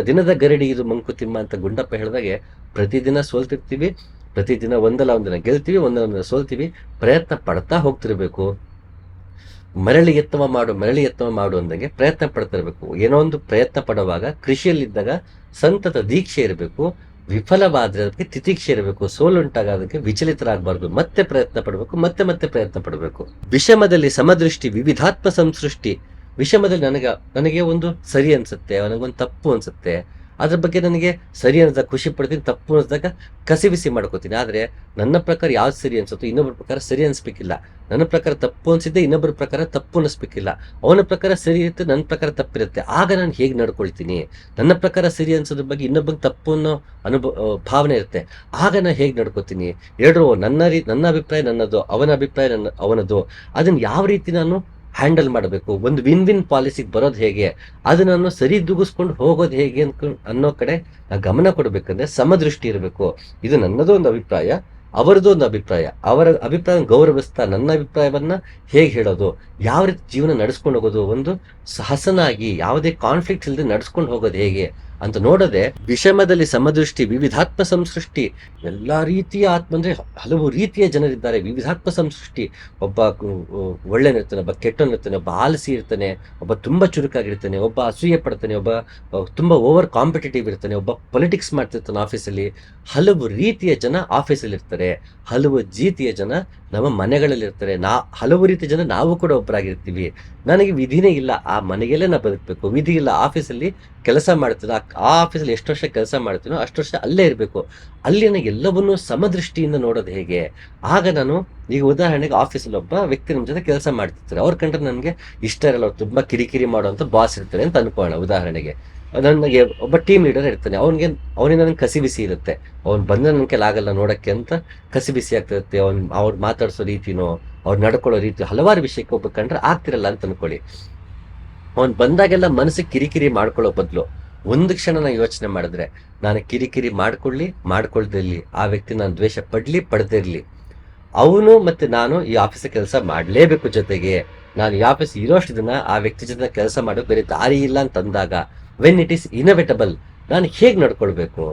[SPEAKER 1] ದಿನದ ಗರಡಿ ಇದು ಮಂಕುತಿಮ್ಮ ಅಂತ ಗುಂಡಪ್ಪ ಹೇಳಿದಾಗೆ, ಪ್ರತಿದಿನ ಸೋಲ್ತಿರ್ತೀವಿ, ಪ್ರತಿದಿನ ಒಂದಲ್ಲ ಒಂದಿನ ಗೆಲ್ತೀವಿ, ಒಂದಲ್ಲ ಒಂದಿನ ಸೋಲ್ತೀವಿ, ಪ್ರಯತ್ನ ಪಡ್ತಾ ಹೋಗ್ತಿರ್ಬೇಕು. ಮರಳಿ ಯತ್ನ ಮಾಡು ಅಂದಂಗೆ ಪ್ರಯತ್ನ ಪಡ್ತಿರ್ಬೇಕು. ಏನೋ ಒಂದು ಪ್ರಯತ್ನ ಪಡುವಾಗ, ಕೃಷಿಯಲ್ಲಿದ್ದಾಗ ಸಂತತ ದೀಕ್ಷೆ ಇರಬೇಕು. ವಿಫಲವಾದ್ರೆ ಅದಕ್ಕೆ ತಿತಿಕ್ಷೆ ಇರಬೇಕು. ಸೋಲುಂಟಾಗ ಅದಕ್ಕೆ ವಿಚಲಿತರಾಗಬಾರ್ದು, ಮತ್ತೆ ಪ್ರಯತ್ನ ಪಡಬೇಕು, ಮತ್ತೆ ಪ್ರಯತ್ನ ಪಡಬೇಕು. ವಿಷಮದಲ್ಲಿ ಸಮದೃಷ್ಟಿ, ವಿವಿಧಾತ್ಮ ಸಂಸೃಷ್ಟಿ. ವಿಷಮದಲ್ಲಿ ನನಗೆ ಒಂದು ಸರಿ ಅನ್ಸುತ್ತೆ, ನನಗೊಂದು ತಪ್ಪು ಅನ್ಸುತ್ತೆ, ಅದ್ರ ಬಗ್ಗೆ ನನಗೆ ಸರಿ ಅನ್ಸ್ದಾಗ ಖುಷಿ ಪಡ್ತೀನಿ, ತಪ್ಪು ಅನ್ಸ್ದಾಗ ಕಸಿವಿಸಿ ಮಾಡ್ಕೋತೀನಿ. ಆದ್ರೆ ನನ್ನ ಪ್ರಕಾರ ಯಾವ್ದು ಸರಿ ಅನ್ಸುತ್ತೋ ಇನ್ನೊಬ್ಬರ ಪ್ರಕಾರ ಸರಿ ಅನ್ಸ್ಬೇಕಿಲ್ಲ. ನನ್ನ ಪ್ರಕಾರ ತಪ್ಪು ಅನ್ಸಿದ್ದೆ ಇನ್ನೊಬ್ಬರ ಪ್ರಕಾರ ತಪ್ಪು ಅನಿಸ್ಬೇಕಿಲ್ಲ. ಅವನ ಪ್ರಕಾರ ಸರಿ ಇರುತ್ತೆ, ನನ್ನ ಪ್ರಕಾರ ತಪ್ಪಿರುತ್ತೆ. ಆಗ ನಾನು ಹೇಗೆ ನಡ್ಕೊಳ್ತೀನಿ? ನನ್ನ ಪ್ರಕಾರ ಸರಿ ಅನ್ಸೋದ್ರ ಬಗ್ಗೆ ಇನ್ನೊಬ್ಬಗೆ ತಪ್ಪು ಅನ್ನೋ ಭಾವನೆ ಇರುತ್ತೆ, ಆಗ ನಾನು ಹೇಗೆ ನಡ್ಕೋತೀನಿ? ಎರಡರೂ ನನ್ನ ಅಭಿಪ್ರಾಯ ನನ್ನದು, ಅವನ ಅಭಿಪ್ರಾಯ ಅವನದು. ಅದನ್ನ ಯಾವ ರೀತಿ ನಾನು ಹ್ಯಾಂಡಲ್ ಮಾಡಬೇಕು, ಒಂದು ವಿನ್ ವಿನ್ ಪಾಲಿಸಿಗೆ ಬರೋದು ಹೇಗೆ, ಅದು ನಾನು ಸರಿ ದೂಗಿಸ್ಕೊಂಡು ಹೋಗೋದು ಹೇಗೆ ಅನ್ನೋ ಕಡೆ ನಾ ಗಮನ ಕೊಡ್ಬೇಕಂದ್ರೆ ಸಮದೃಷ್ಟಿ ಇರಬೇಕು. ಇದು ನನ್ನದು ಒಂದು ಅಭಿಪ್ರಾಯ, ಅವರದ್ದು ಒಂದು ಅಭಿಪ್ರಾಯ, ಅವರ ಅಭಿಪ್ರಾಯ ಗೌರವಿಸ್ತಾ ನನ್ನ ಅಭಿಪ್ರಾಯವನ್ನ ಹೇಗೆ ಹೇಳೋದು, ಯಾವ ರೀತಿ ಜೀವನ ನಡೆಸ್ಕೊಂಡು ಹೋಗೋದು, ಒಂದು ಸಹಸನಾಗಿ ಯಾವುದೇ ಕಾನ್ಫ್ಲಿಕ್ಟ್ ಇಲ್ಲದೆ ನಡ್ಸ್ಕೊಂಡು ಹೋಗೋದು ಹೇಗೆ ಅಂತ ನೋಡದೆ, ವಿಷಮದಲ್ಲಿ ಸಮದೃಷ್ಟಿ, ವಿವಿಧಾತ್ಮ ಸಂಸೃಷ್ಟಿ. ಎಲ್ಲಾ ರೀತಿಯ ಆತ್ಮ ಅಂದ್ರೆ ಹಲವು ರೀತಿಯ ಜನರಿದ್ದಾರೆ. ವಿವಿಧಾತ್ಮ ಸಂಸೃಷ್ಟಿ, ಒಬ್ಬ ಒಳ್ಳೆನಿರ್ತಾನೆ, ಒಬ್ಬ ಕೆಟ್ಟನಿರ್ತಾನೆ, ಒಬ್ಬ ಆಲಸಿ ಇರ್ತಾನೆ, ಒಬ್ಬ ತುಂಬಾ ಚುರುಕಾಗಿರ್ತಾನೆ, ಒಬ್ಬ ಅಸೂಯೆ ಪಡ್ತಾನೆ, ಒಬ್ಬ ತುಂಬಾ ಓವರ್ ಕಾಂಪಿಟೇಟಿವ್ ಇರ್ತಾನೆ, ಒಬ್ಬ ಪೊಲಿಟಿಕ್ಸ್ ಮಾಡ್ತಿರ್ತಾನೆ ಆಫೀಸಲ್ಲಿ. ಹಲವು ರೀತಿಯ ಜನ ಆಫೀಸಲ್ಲಿ ಇರ್ತಾರೆ, ಹಲವು ರೀತಿಯ ಜನ ನಮ್ಮ ಮನೆಗಳಲ್ಲಿ ಇರ್ತಾರೆ. ಹಲವು ರೀತಿಯ ಜನ ನಾವು ಕೂಡ ಒಬ್ಬರಾಗಿರ್ತೀವಿ. ನನಗೆ ವಿಧಿನೇ ಇಲ್ಲ, ಆ ಮನೆಗೆಲ್ಲೇ ನಾ ಬದುಕಬೇಕು, ವಿಧಿ ಇಲ್ಲ, ಆಫೀಸಲ್ಲಿ ಕೆಲಸ ಮಾಡ್ತೀನೋ ಆ ಆಫೀಸಲ್ಲಿ ಎಷ್ಟು ವರ್ಷ ಕೆಲಸ ಮಾಡ್ತೀನೋ ಅಷ್ಟು ವರ್ಷ ಅಲ್ಲೇ ಇರಬೇಕು. ಅಲ್ಲಿನ ಎಲ್ಲವನ್ನೂ ಸಮದೃಷ್ಟಿಯಿಂದ ನೋಡೋದು ಹೇಗೆ? ಆಗ ನಾನು ಈಗ ಉದಾಹರಣೆಗೆ ಆಫೀಸಲ್ಲಿ ಒಬ್ಬ ವ್ಯಕ್ತಿ ನಮ್ಮ ಜೊತೆ ಕೆಲಸ ಮಾಡ್ತಿರ್ತಾರೆ. ಅವ್ರ ಕಂಡ್ರೆ ನನಗೆ ಇಷ್ಟ ಇರಲ್ಲ, ಅವ್ರು ತುಂಬ ಕಿರಿಕಿರಿ ಮಾಡುವಂಥ ಬಾಸ್ ಇರ್ತಾರೆ ಅಂತ ಅನ್ಕೊಳ್ಳೋಣ. ಉದಾಹರಣೆಗೆ ನನಗೆ ಒಬ್ಬ ಟೀಮ್ ಲೀಡರ್ ಇರ್ತಾನೆ, ಅವನಿಂದ ನನಗೆ ಕಸಿ ಬಿಸಿ ಇರುತ್ತೆ. ಅವ್ನು ಬಂದರೆ ನನ್ನ ಕೈಲಾಗಲ್ಲ ನೋಡೋಕ್ಕೆ ಅಂತ ಕಸಿ ಬಿಸಿ ಆಗ್ತಿರುತ್ತೆ. ಅವ್ರು ಮಾತಾಡಿಸೋ ರೀತಿನೋ ಅವ್ರು ನಡ್ಕೊಳ್ಳೋ ರೀತಿ ಹಲವಾರು ವಿಷಯಕ್ಕೆ ಒಬ್ಬ ಕಂಡ್ರೆ ಆಗ್ತಿರಲ್ಲ ಅಂತ ಅನ್ಕೊಳ್ಳಿ. ಅವ್ನು ಬಂದಾಗೆಲ್ಲ ಮನಸ್ಸಿಗೆ ಕಿರಿಕಿರಿ ಮಾಡ್ಕೊಳ್ಳೋ ಬದಲು ಒಂದು ಕ್ಷಣ ನಾನು ಯೋಚನೆ ಮಾಡಿದ್ರೆ, ನಾನು ಕಿರಿಕಿರಿ ಮಾಡ್ಕೊಳ್ದಿರ್ಲಿ, ಆ ವ್ಯಕ್ತಿ ನಾನು ದ್ವೇಷ ಪಡೆದಿರಲಿ, ಅವನು ಮತ್ತೆ ನಾನು ಈ ಆಫೀಸ್ ಕೆಲಸ ಮಾಡಲೇಬೇಕು. ಜೊತೆಗೆ ನಾನು ಈ ಆಫೀಸ್ ಇರೋಷ್ಟು ದಿನ ಆ ವ್ಯಕ್ತಿ ಜೊತೆ ಕೆಲಸ ಮಾಡೋಕೆ ಬೇರೆ ದಾರಿ ಇಲ್ಲ ಅಂತಂದಾಗ, ವೆನ್ ಇಟ್ ಈಸ್ ಇನವಿಟಬಲ್, ನಾನು ಹೇಗೆ ನಡ್ಕೊಳ್ಬೇಕು?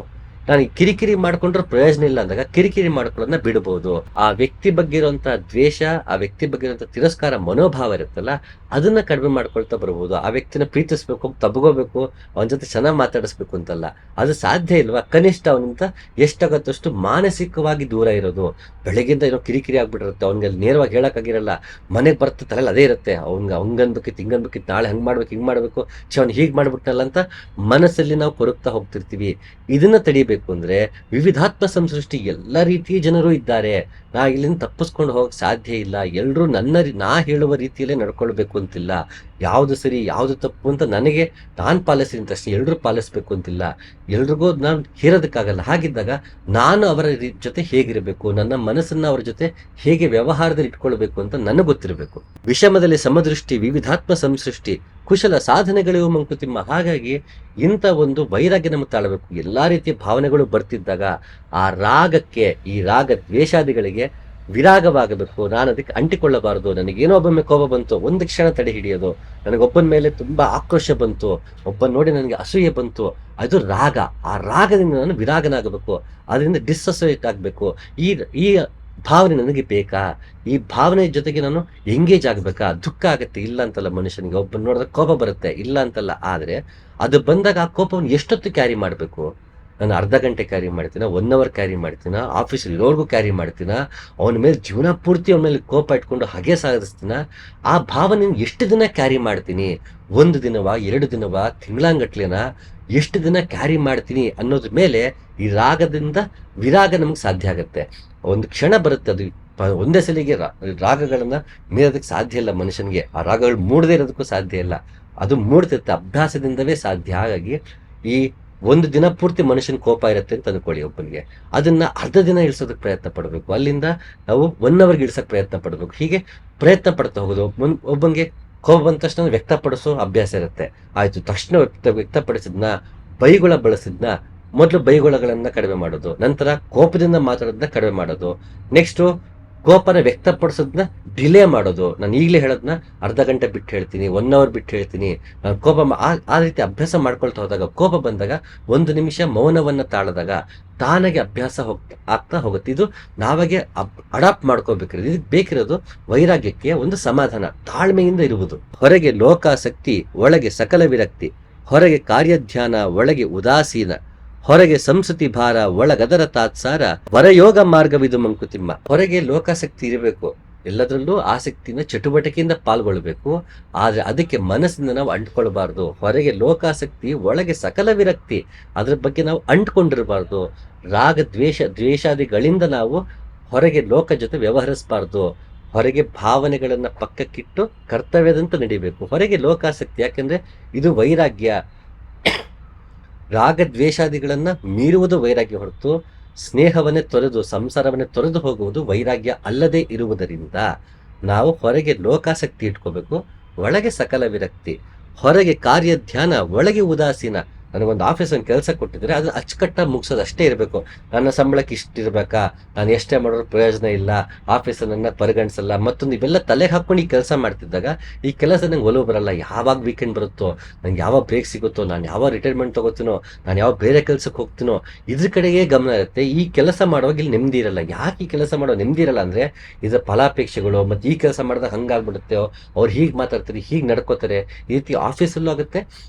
[SPEAKER 1] ನಾನು ಕಿರಿಕಿರಿ ಮಾಡ್ಕೊಂಡ್ರೆ ಪ್ರಯೋಜನ ಇಲ್ಲ ಅಂದಾಗ ಕಿರಿಕಿರಿ ಮಾಡ್ಕೊಳ್ಳೋದನ್ನ ಬಿಡಬಹುದು. ಆ ವ್ಯಕ್ತಿ ಬಗ್ಗೆ ಇರುವಂತ ದ್ವೇಷ, ಆ ವ್ಯಕ್ತಿ ಬಗ್ಗೆ ಇರುವಂತ ತಿರಸ್ಕಾರ ಮನೋಭಾವ ಇರುತ್ತಲ್ಲ, ಅದನ್ನ ಕಡಿಮೆ ಮಾಡ್ಕೊಳ್ತಾ ಬರ್ಬೋದು. ಆ ವ್ಯಕ್ತಿನ ಪ್ರೀತಿಸ್ಬೇಕು, ತಬ್ಕೋಬೇಕು, ಅವನ ಜೊತೆ ಚೆನ್ನಾಗಿ ಮಾತಾಡಿಸ್ಬೇಕು ಅಂತಲ್ಲ. ಅದು ಸಾಧ್ಯ ಇಲ್ವಾ? ಕನಿಷ್ಠ ಅವನಿಂದ ಎಷ್ಟಾಗತ್ತಷ್ಟು ಮಾನಸಿಕವಾಗಿ ದೂರ ಇರೋದು. ಬೆಳಗ್ಗಿಂದ ಏನೋ ಕಿರಿಕಿರಿ ಆಗ್ಬಿಟ್ಟಿರುತ್ತೆ, ಅವ್ನಿಗೆ ನೇರವಾಗಿ ಹೇಳಕ್ಕಾಗಿರಲ್ಲ, ಮನೆಗೆ ಬರ್ತಾ ತಲೆಯಲ್ಲಿ ಅದೇ ಇರುತ್ತೆ, ಹಂಗನ್ಬೇಕಿತ್ತು, ಹಿಂಗನ್ಬೇಕಿತ್ತು, ನಾಳೆ ಹಂಗೆ ಮಾಡ್ಬೇಕು, ಹಿಂಗೆ ಮಾಡ್ಬೇಕು, ಅವ್ನು ಹೀಗೆ ಮಾಡ್ಬಿಟ್ಟಲ್ಲ ಅಂತ ಮನಸ್ಸಲ್ಲಿ ನಾವು ಕೊರಗ್ತಾ ಹೋಗ್ತಿರ್ತೀವಿ. ಇದನ್ನ ತಡಿಬೇಕು ಅಂದ್ರೆ ವಿವಿಧಾತ್ಮ ಸಂಸೃಷ್ಟಿ ಎಲ್ಲ ರೀತಿಯ ಜನರು ಇದ್ದಾರೆ. ನಾ ಇಲ್ಲಿಂದ ತಪ್ಪಿಸ್ಕೊಂಡು ಹೋಗಕ್ ಸಾಧ್ಯ ಇಲ್ಲ. ಎಲ್ರೂ ನಾ ಹೇಳುವ ರೀತಿಯಲ್ಲೇ ನಡ್ಕೊಳ್ಬೇಕು ಅಂತಿಲ್ಲ. ಯಾವುದು ಸರಿ ಯಾವುದು ತಪ್ಪು ಅಂತ ನಾನು ಪಾಲಿಸ್ತೀನಿ ಅಷ್ಟೇ, ಎಲ್ರೂ ಪಾಲಿಸ್ಬೇಕು ಅಂತಿಲ್ಲ. ಎಲ್ರಿಗೂ ನಾನು ಹೇರೋದಕ್ಕಾಗಲ್ಲ. ಹಾಗಿದ್ದಾಗ ನಾನು ಅವರ ಜೊತೆ ಹೇಗಿರಬೇಕು, ನನ್ನ ಮನಸ್ಸನ್ನ ಅವರ ಜೊತೆ ಹೇಗೆ ವ್ಯವಹಾರದಲ್ಲಿ ಇಟ್ಕೊಳ್ಬೇಕು ಅಂತ ನನಗೆ ಗೊತ್ತಿರಬೇಕು. ವಿಷಮದಲ್ಲಿ ಸಮದೃಷ್ಟಿ, ವಿವಿಧಾತ್ಮ ಸಂಸೃಷ್ಟಿ, ಕುಶಲ ಸಾಧನೆಗಳಿವು ಮಂಕುತಿಮ್ಮ. ಹಾಗಾಗಿ ಇಂಥ ಒಂದು ವೈರಾಗ್ಯ ನಮಗೆ ತಾಳಬೇಕು. ಎಲ್ಲಾ ರೀತಿಯ ಭಾವನೆಗಳು ಬರ್ತಿದ್ದಾಗ ಆ ರಾಗಕ್ಕೆ, ಈ ರಾಗ ದ್ವೇಷಾದಿಗಳಿಗೆ ವಿರಾಗವಾಗಬೇಕು. ನಾನು ಅದಕ್ಕೆ ಅಂಟಿಕೊಳ್ಳಬಾರದು. ನನಗೇನೋ ಒಬ್ಬೊಮ್ಮೆ ಕೋಪ ಬಂತು, ಒಂದು ಕ್ಷಣ ತಡೆ ಹಿಡಿಯೋದು. ನನಗೊಬ್ಬನ ಮೇಲೆ ತುಂಬಾ ಆಕ್ರೋಶ ಬಂತು, ಒಬ್ಬನ ನೋಡಿ ನನಗೆ ಅಸೂಯೆ ಬಂತು, ಅದು ರಾಗ. ಆ ರಾಗದಿಂದ ನಾನು ವಿರಾಗನಾಗಬೇಕು, ಅದರಿಂದ ಡಿಸ್ಅಸೋಸಿಯೇಟ್ ಆಗಬೇಕು. ಈ ಭಾವನೆ ನನಗೆ ಬೇಕಾ? ಈ ಭಾವನೆ ಜೊತೆಗೆ ನಾನು ಎಂಗೇಜ್ ಆಗ್ಬೇಕಾ? ದುಃಖ ಆಗತ್ತೆ, ಇಲ್ಲ ಅಂತಲ್ಲ. ಮನುಷ್ಯನಿಗೆ ಒಬ್ಬನ ನೋಡಿದ್ರೆ ಕೋಪ ಬರುತ್ತೆ, ಇಲ್ಲ ಅಂತಲ್ಲ. ಆದ್ರೆ ಅದು ಬಂದಾಗ ಆ ಕೋಪವನ್ನು ಎಷ್ಟೊತ್ತು ಕ್ಯಾರಿ ಮಾಡಬೇಕು? ನಾನು ಅರ್ಧ ಗಂಟೆ ಕ್ಯಾರಿ ಮಾಡ್ತೀನ, 1 ಅವರ್ ಕ್ಯಾರಿ ಮಾಡ್ತೀನ, ಆಫೀಸಲ್ಲಿ ಇರೋರ್ಗೂ ಕ್ಯಾರಿ ಮಾಡ್ತೀನ, ಅವನ ಮೇಲೆ ಜೀವನ ಪೂರ್ತಿ ಅವನ ಮೇಲೆ ಕೋಪ ಇಟ್ಕೊಂಡು ಹಾಗೆ ಸಾಗಿಸ್ತೀನ? ಆ ಭಾವನೆಯನ್ನು ಎಷ್ಟು ದಿನ ಕ್ಯಾರಿ ಮಾಡ್ತೀನಿ? 1 ದಿನವಾ, 2 ದಿನವಾ, ತಿಂಗಳಂಗಟ್ಲೆನ, ಎಷ್ಟು ದಿನ ಕ್ಯಾರಿ ಮಾಡ್ತೀನಿ ಅನ್ನೋದ್ರ ಮೇಲೆ ಈ ರಾಗದಿಂದ ವಿರಾಗ ನಮ್ಗೆ ಸಾಧ್ಯ ಆಗತ್ತೆ. ಒಂದು ಕ್ಷಣ ಬರುತ್ತೆ, ಅದು ಒಂದೇ ಸಲಿಗೆ ರಾಗಗಳನ್ನ ಮೀರೋದಕ್ಕೆ ಸಾಧ್ಯ ಇಲ್ಲ ಮನುಷ್ಯನಿಗೆ. ಆ ರಾಗಗಳು ಮೂಡದೇ ಇರೋದಕ್ಕೂ ಸಾಧ್ಯ ಇಲ್ಲ. ಅದು ಮೂಡ್ತಿರುತ್ತೆ, ಅಭ್ಯಾಸದಿಂದವೇ ಸಾಧ್ಯ. ಹಾಗಾಗಿ ಈ 1 ದಿನ ಪೂರ್ತಿ ಮನುಷ್ಯನ ಕೋಪ ಇರುತ್ತೆ ಅಂತ ಅನ್ಕೊಳ್ಳಿ ಒಬ್ಬನಿಗೆ, ಅದನ್ನ ಅರ್ಧ ದಿನ ಇಳಿಸೋದಕ್ಕೆ ಪ್ರಯತ್ನ ಪಡಬೇಕು. ಅಲ್ಲಿಂದ ನಾವು 1 ಅವರ್ಗೆ ಇಳಿಸೋಕೆ ಪ್ರಯತ್ನ ಪಡಬೇಕು. ಹೀಗೆ ಪ್ರಯತ್ನ ಪಡ್ತಾ ಹೋಗೋದು. ಒಬ್ಬನಿಗೆ ಕೋಪ ಬಂದ ತಕ್ಷಣ ವ್ಯಕ್ತಪಡಿಸೋ ಅಭ್ಯಾಸ ಇರುತ್ತೆ. ಆಯ್ತು, ತಕ್ಷಣ ವ್ಯಕ್ತಪಡಿಸಿದ್ನ, ಬೈಗುಳ ಬಳಸಿದ್ನ, ಮೊದಲು ಬೈಗುಳಗಳನ್ನ ಕಡಿಮೆ ಮಾಡೋದು, ನಂತರ ಕೋಪದಿಂದ ಮಾತಾಡೋದನ್ನ ಕಡಿಮೆ ಮಾಡೋದು, ನೆಕ್ಸ್ಟು ಕೋಪನ ವ್ಯಕ್ತಪಡಿಸೋದನ್ನ ಡಿಲೇ ಮಾಡೋದು. ನಾನು ಈಗಲೇ ಹೇಳೋದನ್ನ ಅರ್ಧ ಗಂಟೆ ಬಿಟ್ಟು ಹೇಳ್ತೀನಿ, 1 ಅವರ್ ಬಿಟ್ಟು ಹೇಳ್ತೀನಿ. ನಾನು ಕೋಪ ಆ ರೀತಿ ಅಭ್ಯಾಸ ಮಾಡ್ಕೊಳ್ತಾ ಹೋದಾಗ, ಕೋಪ ಬಂದಾಗ 1 ನಿಮಿಷ ಮೌನವನ್ನ ತಾಳದಾಗ ತಾನಾಗೆ ಅಭ್ಯಾಸ ಆಗ್ತಾ ಹೋಗುತ್ತೆ. ಇದು ನಾವಾಗೆ ಅಡಾಪ್ಟ್ ಮಾಡ್ಕೋಬೇಕ್ರಿ. ಇದಕ್ಕೆ ಬೇಕಿರೋದು ವೈರಾಗ್ಯಕ್ಕೆ ಒಂದು ಸಮಾಧಾನ, ತಾಳ್ಮೆಯಿಂದ ಇರುವುದು. ಹೊರಗೆ ಲೋಕಾಸಕ್ತಿ, ಒಳಗೆ ಸಕಲ ವಿರಕ್ತಿ, ಹೊರಗೆ ಕಾರ್ಯಧ್ಯಾನ, ಒಳಗೆ ಉದಾಸೀನ, ಹೊರಗೆ ಸಂಸ್ಕೃತಿ ಭಾರ, ಒಳಗದರ ತಾತ್ಸಾರ, ವರಯೋಗ ಮಾರ್ಗವಿದು ಮಂಕುತಿಮ್ಮ. ಹೊರಗೆ ಲೋಕಾಸಕ್ತಿ ಇರಬೇಕು, ಎಲ್ಲದರಲ್ಲೂ ಆಸಕ್ತಿನ ಚಟುವಟಿಕೆಯಿಂದ ಪಾಲ್ಗೊಳ್ಬೇಕು. ಆದ್ರೆ ಅದಕ್ಕೆ ಮನಸ್ಸಿಂದ ನಾವು ಅಂಟ್ಕೊಳ್ಬಾರ್ದು. ಹೊರಗೆ ಲೋಕಾಸಕ್ತಿ, ಒಳಗೆ ಸಕಲ ವಿರಕ್ತಿ, ಅದ್ರ ಬಗ್ಗೆ ನಾವು ಅಂಟ್ಕೊಂಡಿರಬಾರ್ದು. ರಾಗ ದ್ವೇಷಾದಿಗಳಿಂದ ನಾವು ಹೊರಗೆ ಲೋಕ ಜೊತೆ ವ್ಯವಹರಿಸಬಾರ್ದು. ಹೊರಗೆ ಭಾವನೆಗಳನ್ನ ಪಕ್ಕಕ್ಕಿಟ್ಟು ಕರ್ತವ್ಯದಂತ ನಡಿಬೇಕು. ಹೊರಗೆ ಲೋಕಾಸಕ್ತಿ, ಯಾಕಂದ್ರೆ ಇದು ವೈರಾಗ್ಯ. ರಾಗ ದ್ವೇಷಾದಿಗಳನ್ನ ಮೀರುವುದು ವೈರಾಗ್ಯ ಹೊರತು ಸ್ನೇಹವನ್ನೇ ತೊರೆದು, ಸಂಸಾರವನ್ನೇ ತೊರೆದು ಹೋಗುವುದು ವೈರಾಗ್ಯ ಅಲ್ಲದೆ ಇರುವುದರಿಂದ ನಾವು ಹೊರಗೆ ಲೋಕಾಸಕ್ತಿ ಇಟ್ಕೋಬೇಕು, ಒಳಗೆ ಸಕಲ ವಿರಕ್ತಿ, ಹೊರಗೆ ಕಾರ್ಯ ಧ್ಯಾನ, ಒಳಗೆ ಉದಾಸೀನ. ನನಗೊಂದು ಆಫೀಸಲ್ಲಿ ಕೆಲಸ ಕೊಟ್ಟಿದ್ರೆ ಅದನ್ನ ಅಚ್ಚುಕಟ್ಟಾಗಿ ಮುಗಿಸೋದು ಅಷ್ಟೇ ಇರಬೇಕು. ನನ್ನ ಸಂಬಳಕ್ಕೆ ಇಷ್ಟಿರ್ಬೇಕಾ, ನಾನು ಎಷ್ಟೇ ಮಾಡೋರು ಪ್ರಯೋಜನ ಇಲ್ಲ, ಆಫೀಸಲ್ಲಿ ನನ್ನ ಪರಿಗಣಿಸಲ್ಲ, ಮತ್ತೊಂದು ಇವೆಲ್ಲ ತಲೆಗೆ ಹಾಕೊಂಡು ಈ ಕೆಲಸ ಮಾಡ್ತಿದ್ದಾಗ ಈ ಕೆಲಸ ನಂಗೆ ಒಲವು ಬರಲ್ಲ. ಯಾವಾಗ ವೀಕೆಂಡ್ ಬರುತ್ತೋ, ನಂಗೆ ಯಾವಾಗ ಬ್ರೇಕ್ ಸಿಗುತ್ತೋ, ನಾನು ಯಾವಾಗ ರಿಟೈರ್ಮೆಂಟ್ ತಗೋತೀನೋ, ನಾನು ಯಾವ ಬೇರೆ ಕೆಲಸಕ್ಕೆ ಹೋಗ್ತೀನೋ, ಇದ್ರ ಕಡೆಗೆ ಗಮನ ಇರುತ್ತೆ. ಈ ಕೆಲಸ ಮಾಡುವಾಗ ಇಲ್ಲಿ ನೆಮ್ಮದಿ ಇರಲ್ಲ. ಯಾಕೆ ಈ ಕೆಲಸ ಮಾಡೋ ನೆಮ್ಮದಿ ಇರಲ್ಲ ಅಂದ್ರೆ ಇದರ ಫಲಾಪೇಕ್ಷೆಗಳು, ಮತ್ತು ಈ ಕೆಲಸ ಮಾಡಿದಾಗ ಹಂಗಾಗ್ಬಿಡುತ್ತೆ, ಅವ್ರು ಹೀಗೆ ಮಾತಾಡ್ತಾರೆ, ಹೀಗೆ ನಡ್ಕೋತಾರೆ. ಈ ರೀತಿ ಆಫೀಸಲ್ಲೂ ಆಗುತ್ತೆ,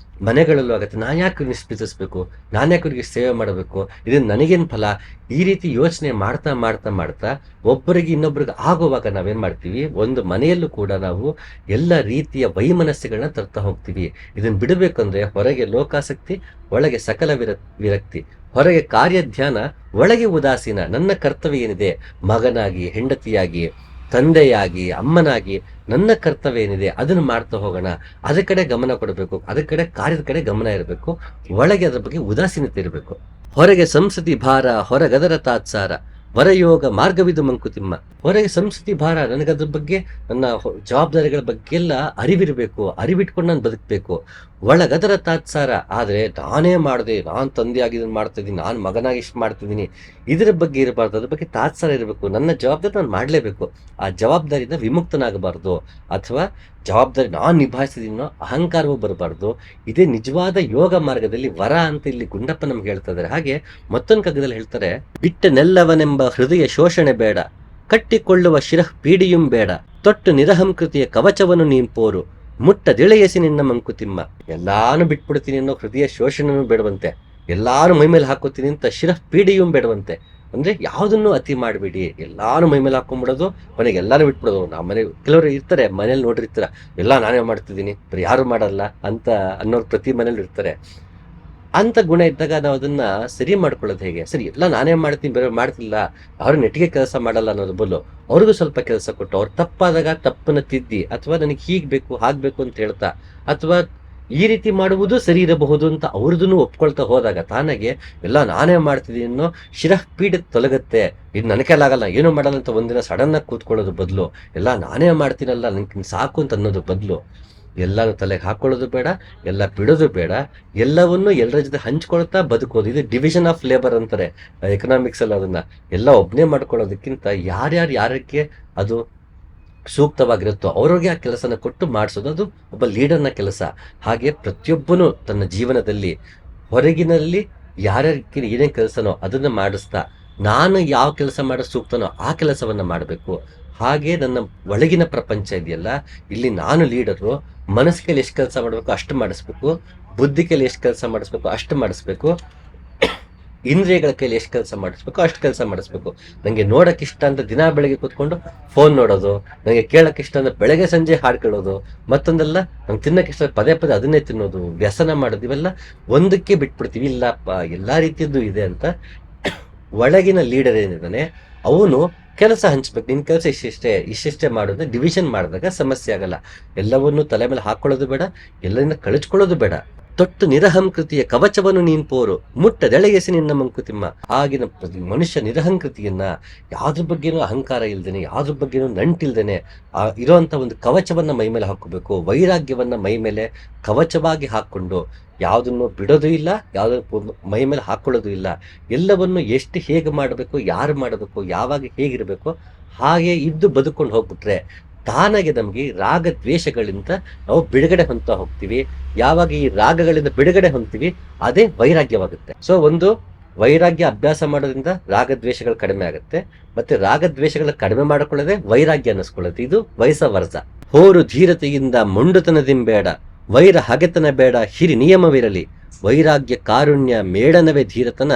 [SPEAKER 1] ಮನೆಗಳಲ್ಲೂ ಆಗುತ್ತೆ. ನಾನು ಯಾಕೆ ಇವ್ರನ್ನ ಪ್ರೀತಿಸ್ಬೇಕು, ನಾನು ಯಾಕೆ ಇವ್ರಿಗೆ ಸೇವೆ ಮಾಡಬೇಕು, ಇದನ್ನು ನನಗೇನು ಫಲ, ಈ ರೀತಿ ಯೋಚನೆ ಮಾಡ್ತಾ ಮಾಡ್ತಾ ಮಾಡ್ತಾ ಒಬ್ಬರಿಗೆ ಇನ್ನೊಬ್ರಿಗೆ ಆಗುವಾಗ ನಾವೇನು ಮಾಡ್ತೀವಿ, ಒಂದು ಮನೆಯಲ್ಲೂ ಕೂಡ ನಾವು ಎಲ್ಲ ರೀತಿಯ ವೈಮನಸ್ಸುಗಳನ್ನ ತರ್ತಾ ಹೋಗ್ತೀವಿ. ಇದನ್ನು ಬಿಡಬೇಕಂದ್ರೆ ಹೊರಗೆ ಲೋಕಾಸಕ್ತಿ, ಒಳಗೆ ಸಕಲ ವಿರಕ್ತಿ, ಹೊರಗೆ ಕಾರ್ಯಧ್ಯಾನ, ಒಳಗೆ ಉದಾಸೀನ. ನನ್ನ ಕರ್ತವ್ಯ ಏನಿದೆ, ಮಗನಾಗಿ, ಹೆಂಡತಿಯಾಗಿ, ತಂದೆಯಾಗಿ, ಅಮ್ಮನಾಗಿ ನನ್ನ ಕರ್ತವ್ಯ ಏನಿದೆ ಅದನ್ನು ಮಾಡ್ತಾ ಹೋಗೋಣ. ಅದ್ರ ಕಡೆ ಗಮನ ಕೊಡಬೇಕು, ಅದ್ರ ಕಡೆ ಕಾರ್ಯದ ಕಡೆ ಗಮನ ಇರಬೇಕು, ಒಳಗೆ ಅದ್ರ ಬಗ್ಗೆ ಉದಾಸೀನತೆ ಇರಬೇಕು. ಹೊರಗೆ ಸಂಸ್ಕೃತಿ ಭಾರ, ಹೊರಗದರ ತಾತ್ಸಾರ, ವರಯೋಗ ಮಾರ್ಗವಿದು ಮಂಕುತಿಮ್ಮ. ಹೊರಗೆ ಸಂಸ್ಕೃತಿ ಭಾರ, ನನಗದ್ರ ಬಗ್ಗೆ ನನ್ನ ಜವಾಬ್ದಾರಿಗಳ ಬಗ್ಗೆ ಎಲ್ಲ ಅರಿವಿರಬೇಕು, ಅರಿವಿಟ್ಕೊಂಡು ನಾನು ಬದುಕಬೇಕು. ಒಳಗದರ ತಾತ್ಸಾರ, ಆದರೆ ನಾನೇ ಮಾಡಿದೆ, ನಾನು ತಂದೆಯಾಗಿ ಇದನ್ನು ಮಾಡ್ತಿದ್ದೀನಿ, ನಾನು ಮಗನಾಗಿ ಇಷ್ಟು ಮಾಡ್ತಿದ್ದೀನಿ, ಇದರ ಬಗ್ಗೆ ಇರಬಾರ್ದು. ಅದ್ರ ಬಗ್ಗೆ ತಾತ್ಸಾರ ಇರಬೇಕು. ನನ್ನ ಜವಾಬ್ದಾರಿ ನಾನು ಮಾಡಲೇಬೇಕು, ಆ ಜವಾಬ್ದಾರಿಯಿಂದ ವಿಮುಕ್ತನಾಗಬಾರ್ದು, ಅಥವಾ ಜವಾಬ್ದಾರಿ ನಾನು ನಿಭಾಯಿಸಿದೀನೋ ಅಹಂಕಾರವೂ ಬರಬಾರ್ದು. ಇದೇ ನಿಜವಾದ ಯೋಗ ಮಾರ್ಗದಲ್ಲಿ ವರ ಅಂತ ಇಲ್ಲಿ ಗುಂಡಪ್ಪ ನಮ್ಗೆ ಹೇಳ್ತಾ ಇದ್ದಾರೆ. ಹಾಗೆ ಮತ್ತೊಂದು ಕಗ್ಗದಲ್ಲಿ ಹೇಳ್ತಾರೆ, ಬಿಟ್ಟನೆಲ್ಲವನೆಂಬ ಹೃದಯ ಶೋಷಣೆ ಬೇಡ, ಕಟ್ಟಿಕೊಳ್ಳುವ ಶಿರಃ ಪೀಡಿಯುಂ ಬೇಡ, ತೊಟ್ಟು ನಿರಹಂಕೃತಿಯ ಕವಚವನ್ನು ನೀಂಪೋರು, ಮುಟ್ಟದಿಳೆಯಸಿ ನಿನ್ನ ಮಂಕುತಿಮ್ಮ. ಎಲ್ಲಾನು ಬಿಟ್ಬಿಡ್ತೀನಿ ಅನ್ನೋ ಹೃದಯ ಶೋಷಣೆನೂ ಬೇಡವಂತೆ, ಎಲ್ಲಾನು ಮೈಮೇಲೆ ಹಾಕೋತೀನಿ ಅಂತ ಶಿರಃ ಪೀಡಿಯುಂ ಬೇಡವಂತೆ. ಅಂದ್ರೆ ಯಾವುದನ್ನು ಅತಿ ಮಾಡಬೇಡಿ, ಎಲ್ಲಾನು ಮೈಮೇಲೆ ಹಾಕೊಂಡ್ಬಿಡೋದು, ಮನೆಗೆ ಎಲ್ಲಾನು ಬಿಟ್ಬಿಡೋದು. ನಾವು ಮನೆ ಕೆಲವರು ಇರ್ತಾರೆ, ಮನೇಲಿ ನೋಡಿರ್ತೀರ, ಎಲ್ಲ ನಾನೇ ಮಾಡ್ತಿದ್ದೀನಿ, ಬರೀ ಯಾರು ಮಾಡಲ್ಲ ಅಂತ ಅನ್ನೋರು ಪ್ರತಿ ಮನೇಲಿ ಇರ್ತಾರೆ. ಅಂತ ಗುಣ ಇದ್ದಾಗ ನಾವು ಅದನ್ನ ಸರಿ ಮಾಡ್ಕೊಳ್ಳೋದು ಹೇಗೆ? ಸರಿ, ಎಲ್ಲ ನಾನೇ ಮಾಡ್ತೀನಿ, ಬೇರೆ ಮಾಡ್ತಿಲ್ಲ, ಅವ್ರು ನೆಟ್ಟಿಗೆ ಕೆಲಸ ಮಾಡಲ್ಲ ಅನ್ನೋದು ಬದಲು ಅವ್ರಿಗೂ ಸ್ವಲ್ಪ ಕೆಲಸ ಕೊಟ್ಟು, ಅವ್ರು ತಪ್ಪಾದಾಗ ತಪ್ಪನ್ನ ತಿದ್ದಿ, ಅಥವಾ ನನಗೆ ಹೀಗ್ ಬೇಕು ಹಾಗ್ಬೇಕು ಅಂತ ಹೇಳ್ತಾ, ಅಥವಾ ಈ ರೀತಿ ಮಾಡುವುದು ಸರಿ ಇರಬಹುದು ಅಂತ ಅವ್ರದನ್ನು ಒಪ್ಕೊಳ್ತಾ ಹೋದಾಗ ತಾನಾಗೆ ಎಲ್ಲ ನಾನೇ ಮಾಡ್ತಿದ್ದೀನಿ ಅನ್ನೋ ಶಿರಃ ಪೀಡೆ ತೊಲಗುತ್ತೆ. ಇದು ನನ್ನ ಕೈಲಾಗಲ್ಲ, ಏನೂ ಮಾಡಲ್ಲ ಅಂತ ಒಂದಿನ ಸಡನ್ ಆಗಿ ಕೂತ್ಕೊಳ್ಳೋದು ಬದಲು, ಎಲ್ಲ ನಾನೇ ಮಾಡ್ತೀನಲ್ಲ ನನ್ಗೆ ಸಾಕು ಅಂತ ಅನ್ನೋದು ಬದಲು, ಎಲ್ಲಾನು ತಲೆಗೆ ಹಾಕೊಳ್ಳೋದು ಬೇಡ, ಎಲ್ಲ ಬಿಡೋದು ಬೇಡ, ಎಲ್ಲವನ್ನು ಎಲ್ಲರ ಜೊತೆ ಹಂಚ್ಕೊಳ್ತಾ ಬದುಕೋದು. ಇದು ಡಿವಿಷನ್ ಆಫ್ ಲೇಬರ್ ಅಂತಾರೆ ಎಕನಾಮಿಕ್ಸ್ ಅಲ್ಲಿ. ಅದನ್ನ ಎಲ್ಲ ಒಬ್ಬನೇ ಮಾಡ್ಕೊಳ್ಳೋದಕ್ಕಿಂತ ಯಾರ್ಯಾರಿಗೆ ಅದು ಸೂಕ್ತವಾಗಿರುತ್ತೋ ಅವ್ರಿಗೆ ಆ ಕೆಲಸನ ಕೊಟ್ಟು ಮಾಡಿಸೋದು, ಅದು ಒಬ್ಬ ಲೀಡರ್ನ ಕೆಲಸ. ಹಾಗೆ ಪ್ರತಿಯೊಬ್ಬನು ತನ್ನ ಜೀವನದಲ್ಲಿ ಹೊರಗಿನಲ್ಲಿ ಯಾರ್ಯಾರಿಗೆ ಏನೇನು ಕೆಲಸನೋ ಅದನ್ನ ಮಾಡಿಸ್ತಾ, ನಾನು ಯಾವ ಕೆಲಸ ಮಾಡೋ ಸೂಕ್ತನೋ ಆ ಕೆಲಸವನ್ನ ಮಾಡಬೇಕು. ಹಾಗೆ ನನ್ನ ಒಳಗಿನ ಪ್ರಪಂಚ ಇದೆಯಲ್ಲ, ಇಲ್ಲಿ ನಾನು ಲೀಡರು, ಮನಸ್ಸು ಕೈಲಿ ಎಷ್ಟು ಕೆಲಸ ಮಾಡಬೇಕು ಅಷ್ಟು ಮಾಡಿಸ್ಬೇಕು, ಬುದ್ಧಿ ಕೈಲಿ ಎಷ್ಟು ಕೆಲಸ ಮಾಡಿಸ್ಬೇಕು ಅಷ್ಟು ಮಾಡಿಸ್ಬೇಕು, ಇಂದ್ರಿಯಗಳ ಕೈಲಿ ಎಷ್ಟು ಕೆಲಸ ಮಾಡಿಸ್ಬೇಕು ಅಷ್ಟು ಕೆಲಸ ಮಾಡಿಸ್ಬೇಕು. ನನಗೆ ನೋಡಕ್ಕೆ ಇಷ್ಟ ಅಂತ ದಿನ ಬೆಳಗ್ಗೆ ಕೂತ್ಕೊಂಡು ಫೋನ್ ನೋಡೋದು, ನನಗೆ ಕೇಳಕ್ಕೆ ಇಷ್ಟ ಅಂದ್ರೆ ಬೆಳಗ್ಗೆ ಸಂಜೆ ಹಾಡು ಕೇಳೋದು, ಮತ್ತೊಂದೆಲ್ಲ ನಂಗೆ ತಿನ್ನಕ್ಕೆ ಇಷ್ಟ ಪದೇ ಪದೇ ಅದನ್ನೇ ತಿನ್ನೋದು, ವ್ಯಸನ ಮಾಡೋದು, ಇವೆಲ್ಲ ಒಂದಕ್ಕೆ ಬಿಟ್ಬಿಡ್ತೀವಿ. ಇಲ್ಲಪ್ಪ, ಎಲ್ಲಾ ರೀತಿಯದ್ದು ಇದೆ ಅಂತ ಒಳಗಿನ ಲೀಡರ್ ಏನಿದ್ದಾನೆ ಅವನು ಕೆಲಸ ಹಂಚ್ಬೇಕು. ನಿನ್ ಕೆಲಸ ಇಷ್ಟಿಷ್ಟೇ ಮಾಡೋದು ಡಿವಿಷನ್ ಮಾಡಿದಾಗ ಸಮಸ್ಯೆ ಆಗಲ್ಲ. ಎಲ್ಲವನ್ನೂ ತಲೆ ಮೇಲೆ ಹಾಕೊಳ್ಳೋದು ಬೇಡ, ಎಲ್ಲರಿಂದ ಕಳಿಸ್ಕೊಳ್ಳೋದು ಬೇಡ. ತೊಟ್ಟು ನಿರಹಂಕೃತಿಯ ಕವಚವನ್ನು ನೀನ್ ಪೋರು, ಮುಟ್ಟದೆಳೆಗೆಸಿ ನಿನ್ನ ಮಂಕುತಿಮ್ಮ. ಆಗಿನ ಮನುಷ್ಯ ನಿರಹಂಕೃತಿಯನ್ನ, ಯಾವ್ದ್ರ ಬಗ್ಗೆನೂ ಅಹಂಕಾರ ಇಲ್ದೇನೆ, ಯಾವ್ದ್ರ ಬಗ್ಗೆನೂ ನಂಟಿಲ್ದೇನೆ ಇರೋಂಥ ಒಂದು ಕವಚವನ್ನ ಮೈ ಮೇಲೆ ಹಾಕೋಬೇಕು. ವೈರಾಗ್ಯವನ್ನ ಮೈ ಮೇಲೆ ಕವಚವಾಗಿ ಹಾಕೊಂಡು ಯಾವುದನ್ನು ಬಿಡೋದು ಇಲ್ಲ, ಯಾವುದನ್ನು ಮೈ ಮೇಲೆ ಹಾಕೊಳ್ಳೋದು ಇಲ್ಲ. ಎಲ್ಲವನ್ನು ಎಷ್ಟು ಹೇಗೆ ಮಾಡಬೇಕು, ಯಾರು ಮಾಡಬೇಕು, ಯಾವಾಗ ಹೇಗಿರಬೇಕು ಹಾಗೆ ಇದ್ದು ಬದುಕೊಂಡು ಹೋಗ್ಬಿಟ್ರೆ ತಾನಾಗೆ ನಮಗೆ ರಾಗ ದ್ವೇಷಗಳಿಂದ ನಾವು ಬಿಡುಗಡೆ ಹೊಂದ್ತಾ ಹೋಗ್ತೀವಿ. ಯಾವಾಗ ಈ ರಾಗಗಳಿಂದ ಬಿಡುಗಡೆ ಹೊಂದ್ತೀವಿ ಅದೇ ವೈರಾಗ್ಯವಾಗುತ್ತೆ. ಸೊ ಒಂದು ವೈರಾಗ್ಯ ಅಭ್ಯಾಸ ಮಾಡೋದ್ರಿಂದ ರಾಗದ್ವೇಷಗಳು ಕಡಿಮೆ ಆಗುತ್ತೆ, ಮತ್ತೆ ರಾಗದ್ವೇಷಗಳ ಕಡಿಮೆ ಮಾಡಿಕೊಳ್ಳದೆ ವೈರಾಗ್ಯ ಅನ್ನಿಸ್ಕೊಳ್ಳುತ್ತೆ. ಇದು ವಯಸ್ಸ ವರ್ಸ. ಹೋರು ಧೀರತೆಯಿಂದ ಮೊಂಡುತನದಿಂಬೇಡ, ವೈರ ಹಗೆತನ ಬೇಡ ಹಿರಿ ನಿಯಮವಿರಲಿ, ವೈರಾಗ್ಯ ಕಾರುಣ್ಯ ಮೇಡನವೇ ಧೀರತನ,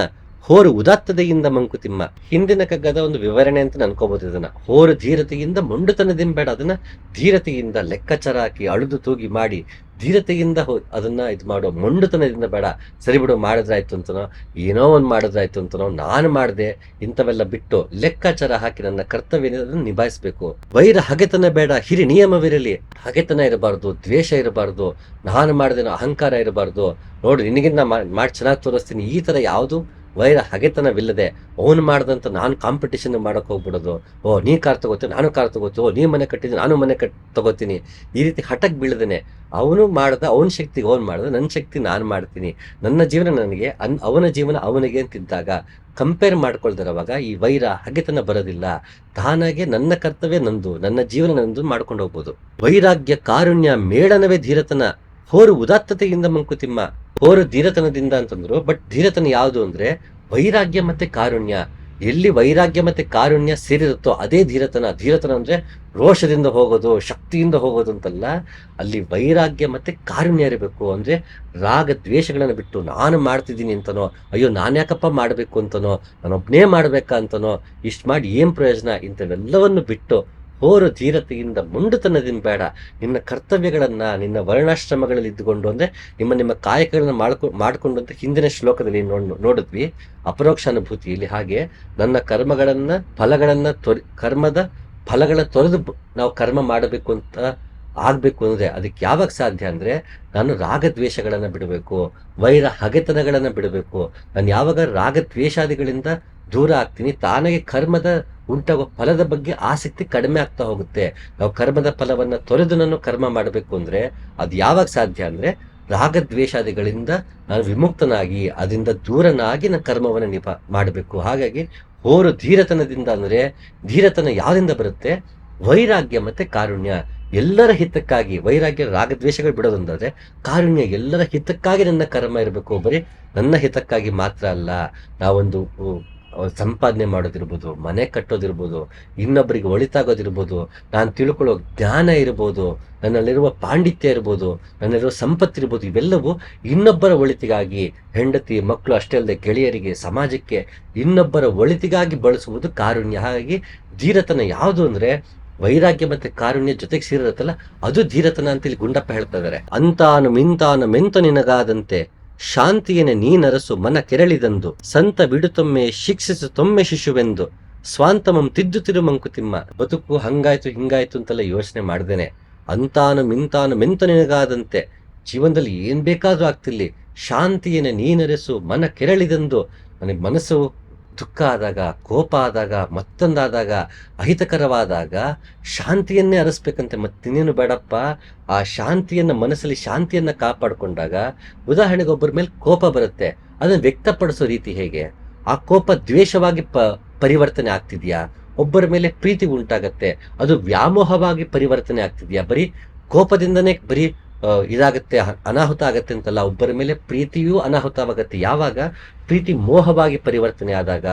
[SPEAKER 1] ಹೋರು ಉದಾತ್ತತೆಯಿಂದ ಮಂಕುತಿಮ್ಮ. ಹಿಂದಿನ ಕಗ್ಗದ ಒಂದು ವಿವರಣೆ ಅಂತ ಅನ್ಕೋಬಹುದು ಇದನ್ನ. ಹೋರು ಧೀರತೆಯಿಂದ ಮೊಂಡುತನದಿಂಬೇಡ, ಅದನ್ನ ಧೀರತೆಯಿಂದ ಲೆಕ್ಕಾಚಾರ ಹಾಕಿ ಅಳುದು ತೂಗಿ ಮಾಡಿ ಧೀರತೆಯಿಂದ ಅದನ್ನ ಇದು ಮಾಡೋ, ಮೊಂಡುತನದಿಂದ ಬೇಡ. ಸರಿ ಬಿಡು, ಮಾಡಿದ್ರಾಯ್ತು ಅಂತನೋ, ಏನೋ ಒಂದು ಮಾಡಿದ್ರಾಯ್ತು ಅಂತನೋ, ನಾನು ಮಾಡಿದೆ ಇಂಥವೆಲ್ಲ ಬಿಟ್ಟು ಲೆಕ್ಕಾಚಾರ ಹಾಕಿ ನನ್ನ ಕರ್ತವ್ಯ ಅದನ್ನು ನಿಭಾಯಿಸ್ಬೇಕು. ವೈರ ಹಗೆತನ ಬೇಡ ಹಿರಿ ನಿಯಮವಿರಲಿ, ಹಗೆತನ ಇರಬಾರ್ದು, ದ್ವೇಷ ಇರಬಾರ್ದು, ನಾನು ಮಾಡಿದೇನೋ ಅಹಂಕಾರ ಇರಬಾರ್ದು, ನೋಡು ನಿನಗಿನ್ನ ಮಾಡಿ ಚೆನ್ನಾಗಿ ತೋರಿಸ್ತೀನಿ, ಈ ತರ ಯಾವುದು ವೈರ ಹಗೆತನವಿಲ್ಲದೆ ಅವನು ಮಾಡ್ದಂತ ನಾನು ಕಾಂಪಿಟೇಷನ್ ಮಾಡಕ್ ಹೋಗ್ಬಿಡೋದು. ಓ ನೀ ಕಾರ್ ತಗೋತೀನಿ ನಾನು ಕಾರ್ ತಗೋತೀನಿ, ಓ ನೀ ಮನೆ ಕಟ್ಟಿದ್ದೀನಿ ನಾನು ಮನೆ ತಗೋತೀನಿ, ಈ ರೀತಿ ಹಠಕ್ ಬೀಳದೇನೆ ಅವನು ಮಾಡ್ದ, ಅವನ ಶಕ್ತಿಗೆ ಅವನು ಮಾಡ್ದ, ನನ್ನ ಶಕ್ತಿ ನಾನು ಮಾಡ್ತೀನಿ, ನನ್ನ ಜೀವನ ನನಗೆ, ಅವನ ಜೀವನ ಅವನಿಗೆ ಅಂತಿದ್ದಾಗ ಕಂಪೇರ್ ಮಾಡ್ಕೊಳ್ದಿರೋವಾಗ ಈ ವೈರ ಹಗೆತನ ಬರೋದಿಲ್ಲ. ತಾನಾಗೆ ನನ್ನ ಕರ್ತವ್ಯ ನಂದು, ನನ್ನ ಜೀವನ ನಂದು ಮಾಡ್ಕೊಂಡು ಹೋಗ್ಬೋದು. ವೈರಾಗ್ಯ ಕಾರುಣ್ಯ ಮೇಳನವೇ ಧೀರತನ, ಹೋರು ಉದಾತ್ತತೆಯಿಂದ ಮಂಕುತಿಮ್ಮ. ಹೋರು ಧೀರತನದಿಂದ ಅಂತಂದ್ರು, ಬಟ್ ಧೀರತನ ಯಾವುದು ಅಂದ್ರೆ ವೈರಾಗ್ಯ ಮತ್ತೆ ಕಾರುಣ್ಯ. ಎಲ್ಲಿ ವೈರಾಗ್ಯ ಮತ್ತೆ ಕಾರುಣ್ಯ ಸೇರಿರುತ್ತೋ ಅದೇ ಧೀರತನ. ಧೀರತನ ಅಂದ್ರೆ ರೋಷದಿಂದ ಹೋಗೋದು, ಶಕ್ತಿಯಿಂದ ಹೋಗೋದು ಅಂತಲ್ಲ. ಅಲ್ಲಿ ವೈರಾಗ್ಯ ಮತ್ತೆ ಕಾರುಣ್ಯ ಇರಬೇಕು. ಅಂದ್ರೆ ರಾಗ ದ್ವೇಷಗಳನ್ನು ಬಿಟ್ಟು ನಾನು ಮಾಡ್ತಿದ್ದೀನಿ ಅಂತನೋ, ಅಯ್ಯೋ ನಾನ್ಯಾಕಪ್ಪ ಮಾಡಬೇಕು ಅಂತನೋ, ನಾನೊಬ್ಬನೇ ಮಾಡ್ಬೇಕಾ ಅಂತನೋ, ಇಷ್ಟು ಮಾಡಿ ಏನ್ ಪ್ರಯೋಜನ, ಇಂಥವೆಲ್ಲವನ್ನು ಬಿಟ್ಟು ಹೋರು ಧೀರತೆಯಿಂದ ಮುಂಡುತನದಿಂದ ಬೇಡ, ನಿನ್ನ ಕರ್ತವ್ಯಗಳನ್ನ ನಿನ್ನ ವರ್ಣಾಶ್ರಮಗಳಲ್ಲಿ ಇದ್ದುಕೊಂಡು ಅಂದ್ರೆ ನಿಮ್ಮ ಕಾಯಕಗಳನ್ನ ಮಾಡ್ಕೊಂಡು ಅಂತ ಹಿಂದಿನ ಶ್ಲೋಕದಲ್ಲಿ ನೋಡಿದ್ವಿ ಅಪರೋಕ್ಷ ಅನುಭೂತಿಯಲ್ಲಿ. ಹಾಗೆ ನನ್ನ ಕರ್ಮದ ಫಲಗಳ ತೊರೆದು ನಾವು ಕರ್ಮ ಮಾಡಬೇಕು ಅಂತ ಆಗ್ಬೇಕು ಅಂದ್ರೆ ಅದಕ್ಕೆ ಯಾವಾಗ ಸಾಧ್ಯ ಅಂದ್ರೆ ನಾನು ರಾಗದ್ವೇಷಗಳನ್ನ ಬಿಡಬೇಕು, ವೈರ ಹಗೆತನಗಳನ್ನ ಬಿಡಬೇಕು. ನಾನು ಯಾವಾಗ ರಾಗದ್ವೇಷಾದಿಗಳಿಂದ ದೂರ ಆಗ್ತೀನಿ, ತಾನಾಗೆ ಕರ್ಮದ ಉಂಟಾಗೋ ಫಲದ ಬಗ್ಗೆ ಆಸಕ್ತಿ ಕಡಿಮೆ ಆಗ್ತಾ ಹೋಗುತ್ತೆ. ನಾವು ಕರ್ಮದ ಫಲವನ್ನ ತೊರೆದು ನಾನು ಕರ್ಮ ಮಾಡಬೇಕು ಅಂದ್ರೆ ಅದು ಯಾವಾಗ ಸಾಧ್ಯ ಅಂದ್ರೆ ರಾಗದ್ವೇಷಾದಿಗಳಿಂದ ನಾನು ವಿಮುಕ್ತನಾಗಿ ಅದರಿಂದ ದೂರನಾಗಿ ನಾನು ಕರ್ಮವನ್ನು ಮಾಡಬೇಕು. ಹಾಗಾಗಿ ಹೋರು ಧೀರತನದಿಂದ ಅಂದ್ರೆ ಧೀರತನ ಯಾವ್ದಿಂದ ಬರುತ್ತೆ? ವೈರಾಗ್ಯ ಮತ್ತೆ ಕಾರುಣ್ಯ. ಎಲ್ಲರ ಹಿತಕ್ಕಾಗಿ ವೈರಾಗ್ಯ ರಾಗದ್ವೇಷಗಳು ಬಿಡೋದಂದ್ರೆ ಕಾರುಣ್ಯ ಎಲ್ಲರ ಹಿತಕ್ಕಾಗಿ ನನ್ನ ಕರ್ಮ ಇರಬೇಕು, ಬರೀ ನನ್ನ ಹಿತಕ್ಕಾಗಿ ಮಾತ್ರ ಅಲ್ಲ. ನಾವೊಂದು ಸಂಪಾದನೆ ಮಾಡೋದಿರ್ಬೋದು, ಮನೆ ಕಟ್ಟೋದಿರ್ಬೋದು, ಇನ್ನೊಬ್ಬರಿಗೆ ಒಳಿತಾಗೋದಿರ್ಬೋದು, ನಾನು ತಿಳ್ಕೊಳ್ಳೋ ಜ್ಞಾನ ಇರ್ಬೋದು, ನನ್ನಲ್ಲಿರುವ ಪಾಂಡಿತ್ಯ ಇರ್ಬೋದು, ನನ್ನಲ್ಲಿರುವ ಸಂಪತ್ತಿರ್ಬೋದು, ಇವೆಲ್ಲವೂ ಇನ್ನೊಬ್ಬರ ಒಳಿತಿಗಾಗಿ, ಹೆಂಡತಿ ಮಕ್ಕಳು ಅಷ್ಟೇ ಅಲ್ಲದೆ ಗೆಳೆಯರಿಗೆ, ಸಮಾಜಕ್ಕೆ ಇನ್ನೊಬ್ಬರ ಒಳಿತಿಗಾಗಿ ಬಳಸುವುದು ಕಾರುಣ್ಯ. ಹಾಗಾಗಿ ಧೀರತನ ಯಾವುದು ಅಂದ್ರೆ ವೈರಾಗ್ಯ ಮತ್ತೆ ಕಾರುಣ್ಯ ಜೊತೆಗೆ ಸೇರಿರುತ್ತಲ್ಲ ಅದು ಧೀರತನ ಅಂತ ಇಲ್ಲಿ ಗುಂಡಪ್ಪ ಹೇಳ್ತಾ ಇದಾರೆ. ಅಂತಾನು ಮಿಂತಾನು ಮೆಂತ ನಿನಗಾದಂತೆ ಶಾಂತಿಯನೆ ನೀನರಸು ಮನ ಕೆರಳಿದಂದು ಸಂತ ಬಿಡುತ್ತೊಮ್ಮೆ ಶಿಕ್ಷಿಸು ತೊಮ್ಮೆ ಶಿಶುವೆಂದು ಸ್ವಾಂತಮಂ ತಿದ್ದುತ್ತಿರು ಮಂಕುತಿಮ್ಮ. ಬದುಕು ಹಂಗಾಯ್ತು ಹಿಂಗಾಯ್ತು ಅಂತೆಲ್ಲ ಯೋಚನೆ ಮಾಡ್ದೇನೆ ಅಂತಾನು ಮಿಂತಾನು ಮೆಂತ ನಿನಗಾದಂತೆ ಜೀವನದಲ್ಲಿ ಏನ್ ಬೇಕಾದ್ರೂ ಆಗ್ತಿರ್ಲಿ, ಶಾಂತಿಯನೆ ನೀನರಸು ಮನ ಕೆರಳಿದಂದು. ನನಗೆ ಮನಸ್ಸು ದುಃಖ ಆದಾಗ, ಕೋಪ ಆದಾಗ, ಮತ್ತೊಂದಾದಾಗ, ಅಹಿತಕರವಾದಾಗ ಶಾಂತಿಯನ್ನೇ ಅರಸ್ಬೇಕಂತೆ, ಮತ್ತಿನ್ನೇನು ಬೇಡಪ್ಪ. ಆ ಶಾಂತಿಯನ್ನ ಮನಸ್ಸಲ್ಲಿ ಶಾಂತಿಯನ್ನ ಕಾಪಾಡಿಕೊಂಡಾಗ, ಉದಾಹರಣೆಗೆ ಒಬ್ಬರ ಮೇಲೆ ಕೋಪ ಬರುತ್ತೆ, ಅದನ್ನು ವ್ಯಕ್ತಪಡಿಸೋ ರೀತಿ ಹೇಗೆ? ಆ ಕೋಪ ದ್ವೇಷವಾಗಿ ಪರಿವರ್ತನೆ ಆಗ್ತಿದ್ಯಾ? ಒಬ್ಬರ ಮೇಲೆ ಪ್ರೀತಿ ಉಂಟಾಗತ್ತೆ, ಅದು ವ್ಯಾಮೋಹವಾಗಿ ಪರಿವರ್ತನೆ ಆಗ್ತಿದ್ಯಾ? ಬರೀ ಕೋಪದಿಂದನೇ ಬರೀ ಇದಾಗತ್ತೆ, ಅನಾಹುತ ಆಗತ್ತೆ ಅಂತಲ್ಲ. ಒಬ್ಬರ ಮೇಲೆ ಪ್ರೀತಿಯೂ ಅನಾಹುತವಾಗತ್ತೆ ಯಾವಾಗ ಪ್ರೀತಿ ಮೋಹವಾಗಿ ಪರಿವರ್ತನೆ ಆದಾಗ,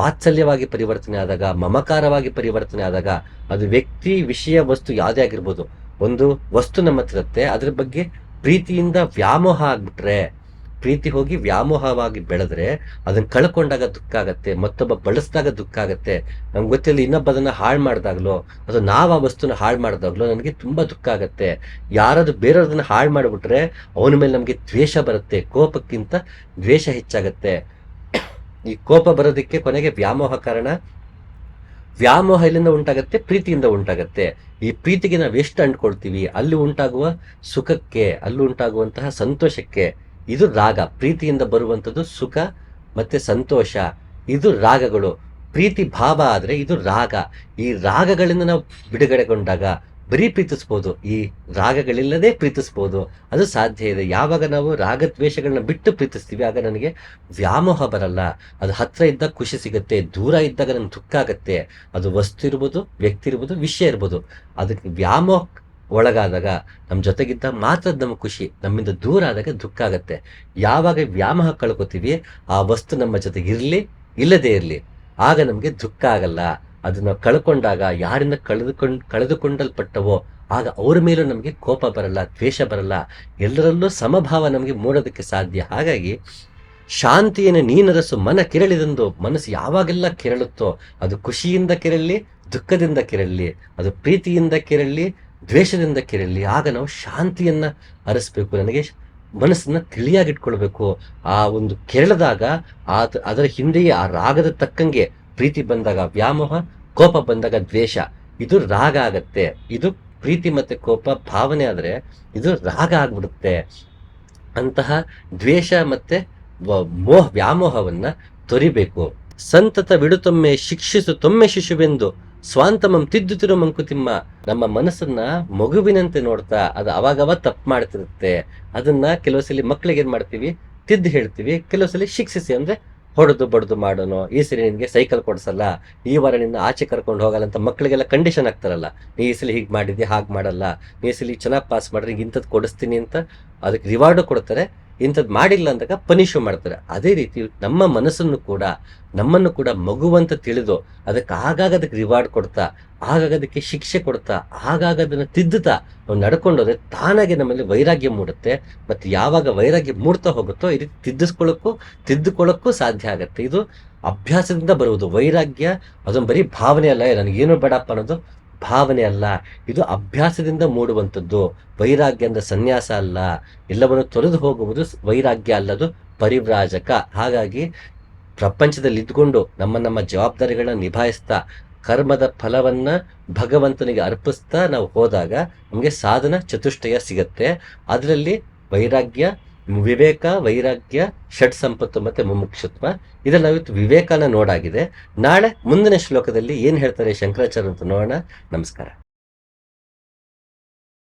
[SPEAKER 1] ವಾತ್ಸಲ್ಯವಾಗಿ ಪರಿವರ್ತನೆ ಆದಾಗ, ಮಮಕಾರವಾಗಿ ಪರಿವರ್ತನೆ ಆದಾಗ. ಅದು ವ್ಯಕ್ತಿ, ವಿಷಯ, ವಸ್ತು ಯಾವುದೇ ಆಗಿರ್ಬೋದು. ಒಂದು ವಸ್ತು ನಮ್ಮ ಹತ್ರ ಇರುತ್ತೆ, ಅದ್ರ ಬಗ್ಗೆ ಪ್ರೀತಿಯಿಂದ ವ್ಯಾಮೋಹ ಆಗ್ಬಿಟ್ರೆ, ಪ್ರೀತಿ ಹೋಗಿ ವ್ಯಾಮೋಹವಾಗಿ ಬೆಳೆದ್ರೆ ಅದನ್ನ ಕಳ್ಕೊಂಡಾಗ ದುಃಖ ಆಗತ್ತೆ, ಮತ್ತೊಬ್ಬ ಬಳಸಿದಾಗ ದುಃಖ ಆಗತ್ತೆ. ನಮ್ಗೆ ಗೊತ್ತಿಲ್ಲ, ಇನ್ನೊಬ್ಬದನ್ನ ಹಾಳು ಮಾಡಿದಾಗ್ಲೋ ಅದು ನಾವು ಆ ವಸ್ತುನ ಹಾಳು ಮಾಡಿದಾಗ್ಲೋ ನನಗೆ ತುಂಬಾ ದುಃಖ ಆಗತ್ತೆ. ಯಾರಾದ್ರೂ ಬೇರೆಯವ್ರದನ್ನ ಹಾಳು ಮಾಡಿಬಿಟ್ರೆ ಅವನ ಮೇಲೆ ನಮ್ಗೆ ದ್ವೇಷ ಬರುತ್ತೆ, ಕೋಪಕ್ಕಿಂತ ದ್ವೇಷ ಹೆಚ್ಚಾಗತ್ತೆ. ಈ ಕೋಪ ಬರೋದಕ್ಕೆ ಕೊನೆಗೆ ವ್ಯಾಮೋಹ ಕಾರಣ. ವ್ಯಾಮೋಹ ಎಲ್ಲಿಂದ ಉಂಟಾಗತ್ತೆ? ಪ್ರೀತಿಯಿಂದ ಉಂಟಾಗತ್ತೆ. ಈ ಪ್ರೀತಿಗೆ ನಾವು ಎಷ್ಟು ಅಂಟ್ಕೊಳ್ತೀವಿ, ಅಲ್ಲಿ ಉಂಟಾಗುವ ಸುಖಕ್ಕೆ, ಅಲ್ಲಿ ಉಂಟಾಗುವಂತಹ ಸಂತೋಷಕ್ಕೆ ಇದು ರಾಗ. ಪ್ರೀತಿಯಿಂದ ಬರುವಂಥದ್ದು ಸುಖ ಮತ್ತೆ ಸಂತೋಷ, ಇದು ರಾಗಗಳು. ಪ್ರೀತಿ ಭಾವ ಆದ್ರೆ ಇದು ರಾಗ. ಈ ರಾಗಗಳಿಂದ ನಾವು ಬಿಡುಗಡೆಗೊಂಡಾಗ ಬರೀ ಪ್ರೀತಿಸ್ಬೋದು, ಈ ರಾಗಗಳಿಲ್ಲದೆ ಪ್ರೀತಿಸ್ಬೋದು, ಅದು ಸಾಧ್ಯ ಇದೆ. ಯಾವಾಗ ನಾವು ರಾಗದ್ವೇಷಗಳನ್ನ ಬಿಟ್ಟು ಪ್ರೀತಿಸ್ತೀವಿ ಆಗ ನನಗೆ ವ್ಯಾಮೋಹ ಬರಲ್ಲ. ಅದು ಹತ್ರ ಇದ್ದಾಗ ಖುಷಿ ಸಿಗುತ್ತೆ, ದೂರ ಇದ್ದಾಗ ನನ್ಗೆ ದುಃಖ ಆಗತ್ತೆ. ಅದು ವಸ್ತು ಇರ್ಬೋದು, ವ್ಯಕ್ತಿ ಇರ್ಬೋದು, ವಿಷಯ ಇರ್ಬೋದು. ಅದಕ್ಕೆ ವ್ಯಾಮೋಹ ಒಳಗಾದಾಗ ನಮ್ಮ ಜೊತೆಗಿದ್ದ ಮಾತ್ರ ನಮಗೆ ಖುಷಿ, ನಮ್ಮಿಂದ ದೂರ ಆದಾಗ ದುಃಖ ಆಗತ್ತೆ. ಯಾವಾಗ ವ್ಯಾಮೋಹ ಕಳ್ಕೊತೀವಿ, ಆ ವಸ್ತು ನಮ್ಮ ಜೊತೆಗೆ ಇರ್ಲಿ ಇಲ್ಲದೆ ಇರ್ಲಿ, ಆಗ ನಮ್ಗೆ ದುಃಖ ಆಗಲ್ಲ. ಅದನ್ನ ಕಳ್ಕೊಂಡಾಗ, ಯಾರಿಂದ ಕಳೆದುಕೊಂಡಲ್ಪಟ್ಟವೋ ಆಗ ಅವ್ರ ಮೇಲೂ ನಮಗೆ ಕೋಪ ಬರಲ್ಲ, ದ್ವೇಷ ಬರಲ್ಲ, ಎಲ್ಲರಲ್ಲೂ ಸಮಭಾವ ನಮಗೆ ಮೂಡೋದಕ್ಕೆ ಸಾಧ್ಯ. ಹಾಗಾಗಿ ಶಾಂತಿಯನ್ನು ನೀನರಸು ಮನ ಕೆರಳಿದಂದು. ಮನಸ್ಸು ಯಾವಾಗೆಲ್ಲ ಕೆರಳುತ್ತೋ, ಅದು ಖುಷಿಯಿಂದ ಕೆರಳಲಿ, ದುಃಖದಿಂದ ಕೆರಳಲಿ, ಅದು ಪ್ರೀತಿಯಿಂದ ಕೆರಳಲಿ, ದ್ವೇಷದಿಂದ ಕೆರಳಲಿ, ಆಗ ನಾವು ಶಾಂತಿಯನ್ನ ಅರಸ್ಬೇಕು. ನನಗೆ ಮನಸ್ಸನ್ನ ತಿಳಿಯಾಗಿಟ್ಕೊಳ್ಬೇಕು. ಆ ಒಂದು ಕೆರಳದಾಗ ಅದರ ಹಿಂದೆಯೇ ಆ ರಾಗದ ತಕ್ಕಂಗೆ ಪ್ರೀತಿ ಬಂದಾಗ ವ್ಯಾಮೋಹ, ಕೋಪ ಬಂದಾಗ ದ್ವೇಷ, ಇದು ರಾಗ ಆಗತ್ತೆ. ಇದು ಪ್ರೀತಿ ಮತ್ತೆ ಕೋಪ ಭಾವನೆ ಆದ್ರೆ ಇದು ರಾಗ ಆಗ್ಬಿಡುತ್ತೆ. ಅಂತಹ ದ್ವೇಷ ಮತ್ತೆ ವ್ಯಾಮೋಹವನ್ನ ತೊರಿಬೇಕು. ಸಂತತ ಬಿಡುತ್ತೊಮ್ಮೆ ಶಿಕ್ಷಿಸು ತೊಮ್ಮೆ ಶಿಶುವೆಂದು ಸ್ವಾಂತಮಂ ತಿದ್ದುತ್ತಿರೋ ಮಂಕುತಿಮ್ಮ. ನಮ್ಮ ಮನಸ್ಸನ್ನ ಮಗುವಿನಂತೆ ನೋಡ್ತಾ ಅದು ಅವಾಗವ ತಪ್ಪು ಮಾಡ್ತಿರುತ್ತೆ. ಅದನ್ನ ಕೆಲವು ಸಲ ಮಕ್ಳಿಗೆ ಏನ್ ಮಾಡ್ತೀವಿ, ತಿದ್ದು ಹೇಳ್ತೀವಿ. ಕೆಲವು ಸಲ ಶಿಕ್ಷಿಸಿ ಅಂದ್ರೆ ಹೊಡೆದು ಬಡ್ದು ಮಾಡೋನು. ಈ ಸರಿ ನಿನ್ಗೆ ಸೈಕಲ್ ಕೊಡ್ಸಲ್ಲ, ಈ ವಾರ ನಿನ್ನ ಆಚೆ ಕರ್ಕೊಂಡು ಹೋಗಲ್ಲ ಅಂತ ಮಕ್ಳಿಗೆಲ್ಲ ಕಂಡೀಷನ್ ಆಗ್ತಾರಲ್ಲ. ನೀ ಈ ಸಲ ಹೀಗೆ ಮಾಡಿದ್ದೆ, ಹಾಗೆ ಮಾಡಲ್ಲ, ನೀ ಈ ಸಲ ಚೆನ್ನಾಗಿ ಪಾಸ್ ಮಾಡ್ರಿ, ಇಂಥದ್ದು ಕೊಡಿಸ್ತೀನಿ ಅಂತ ಅದಕ್ಕೆ ರಿವಾರ್ಡು ಕೊಡ್ತಾರೆ. ಇಂಥದ್ದು ಮಾಡಿಲ್ಲ ಅಂದಾಗ ಪನಿಷು ಮಾಡ್ತಾರೆ. ಅದೇ ರೀತಿ ನಮ್ಮ ಮನಸ್ಸನ್ನು ಕೂಡ, ನಮ್ಮನ್ನು ಕೂಡ ಮಗುವಂತ ತಿಳಿದು ಅದಕ್ಕೆ ಆಗಾಗ ಅದಕ್ಕೆ ರಿವಾರ್ಡ್ ಕೊಡ್ತಾ, ಆಗಾಗ ಅದಕ್ಕೆ ಶಿಕ್ಷೆ ಕೊಡ್ತಾ, ಆಗಾಗ ಅದನ್ನು ತಿದ್ದುತ್ತಾ ನಾವು ನಡ್ಕೊಂಡೋದ್ರೆ ತಾನಾಗೆ ನಮ್ಮಲ್ಲಿ ವೈರಾಗ್ಯ ಮೂಡುತ್ತೆ. ಮತ್ತು ಯಾವಾಗ ವೈರಾಗ್ಯ ಮೂಡ್ತಾ ಹೋಗುತ್ತೋ ಈ ರೀತಿ ತಿದ್ದುಕೊಳ್ಳೋಕ್ಕೂ ಸಾಧ್ಯ ಆಗತ್ತೆ. ಇದು ಅಭ್ಯಾಸದಿಂದ ಬರುವುದು ವೈರಾಗ್ಯ. ಅದೊಂದು ಬರೀ ಭಾವನೆ ಅಲ್ಲ, ನನಗೇನು ಬೇಡಪ್ಪ ಅನ್ನೋದು ಭಾವನೆ ಅಲ್ಲ, ಇದು ಅಭ್ಯಾಸದಿಂದ ಮೂಡುವಂಥದ್ದು. ವೈರಾಗ್ಯ ಅಂದ್ರೆ ಸನ್ಯಾಸ ಅಲ್ಲ, ಎಲ್ಲವನ್ನು ತೊರೆದು ಹೋಗುವುದು ವೈರಾಗ್ಯ ಅಲ್ಲದು ಪರಿವ್ರಾಜಕ. ಹಾಗಾಗಿ ಪ್ರಪಂಚದಲ್ಲಿ ಇದ್ಕೊಂಡು ನಮ್ಮ ಜವಾಬ್ದಾರಿಗಳನ್ನ ನಿಭಾಯಿಸ್ತಾ ಕರ್ಮದ ಫಲವನ್ನ ಭಗವಂತನಿಗೆ ಅರ್ಪಿಸ್ತಾ ನಾವು ಹೋದಾಗ ನಮಗೆ ಸಾಧನ ಚತುಷ್ಟಯ ಸಿಗತ್ತೆ. ಅದರಲ್ಲಿ ವೈರಾಗ್ಯ, ವಿವೇಕ, ವೈರಾಗ್ಯ, ಷಡ್ ಸಂಪತ್ತು ಮತ್ತೆ ಮುಮುಕ್ಷುತ್ವ, ಇದೆಲ್ಲ ಇವತ್ತು ವಿವೇಕನ ನೋಡಾಗಿದೆ. ನಾಳೆ ಮುಂದಿನ ಶ್ಲೋಕದಲ್ಲಿ ಏನ್ ಹೇಳ್ತಾರೆ ಶಂಕರಾಚಾರ್ಯ ಅಂತ ನೋಡೋಣ. ನಮಸ್ಕಾರ.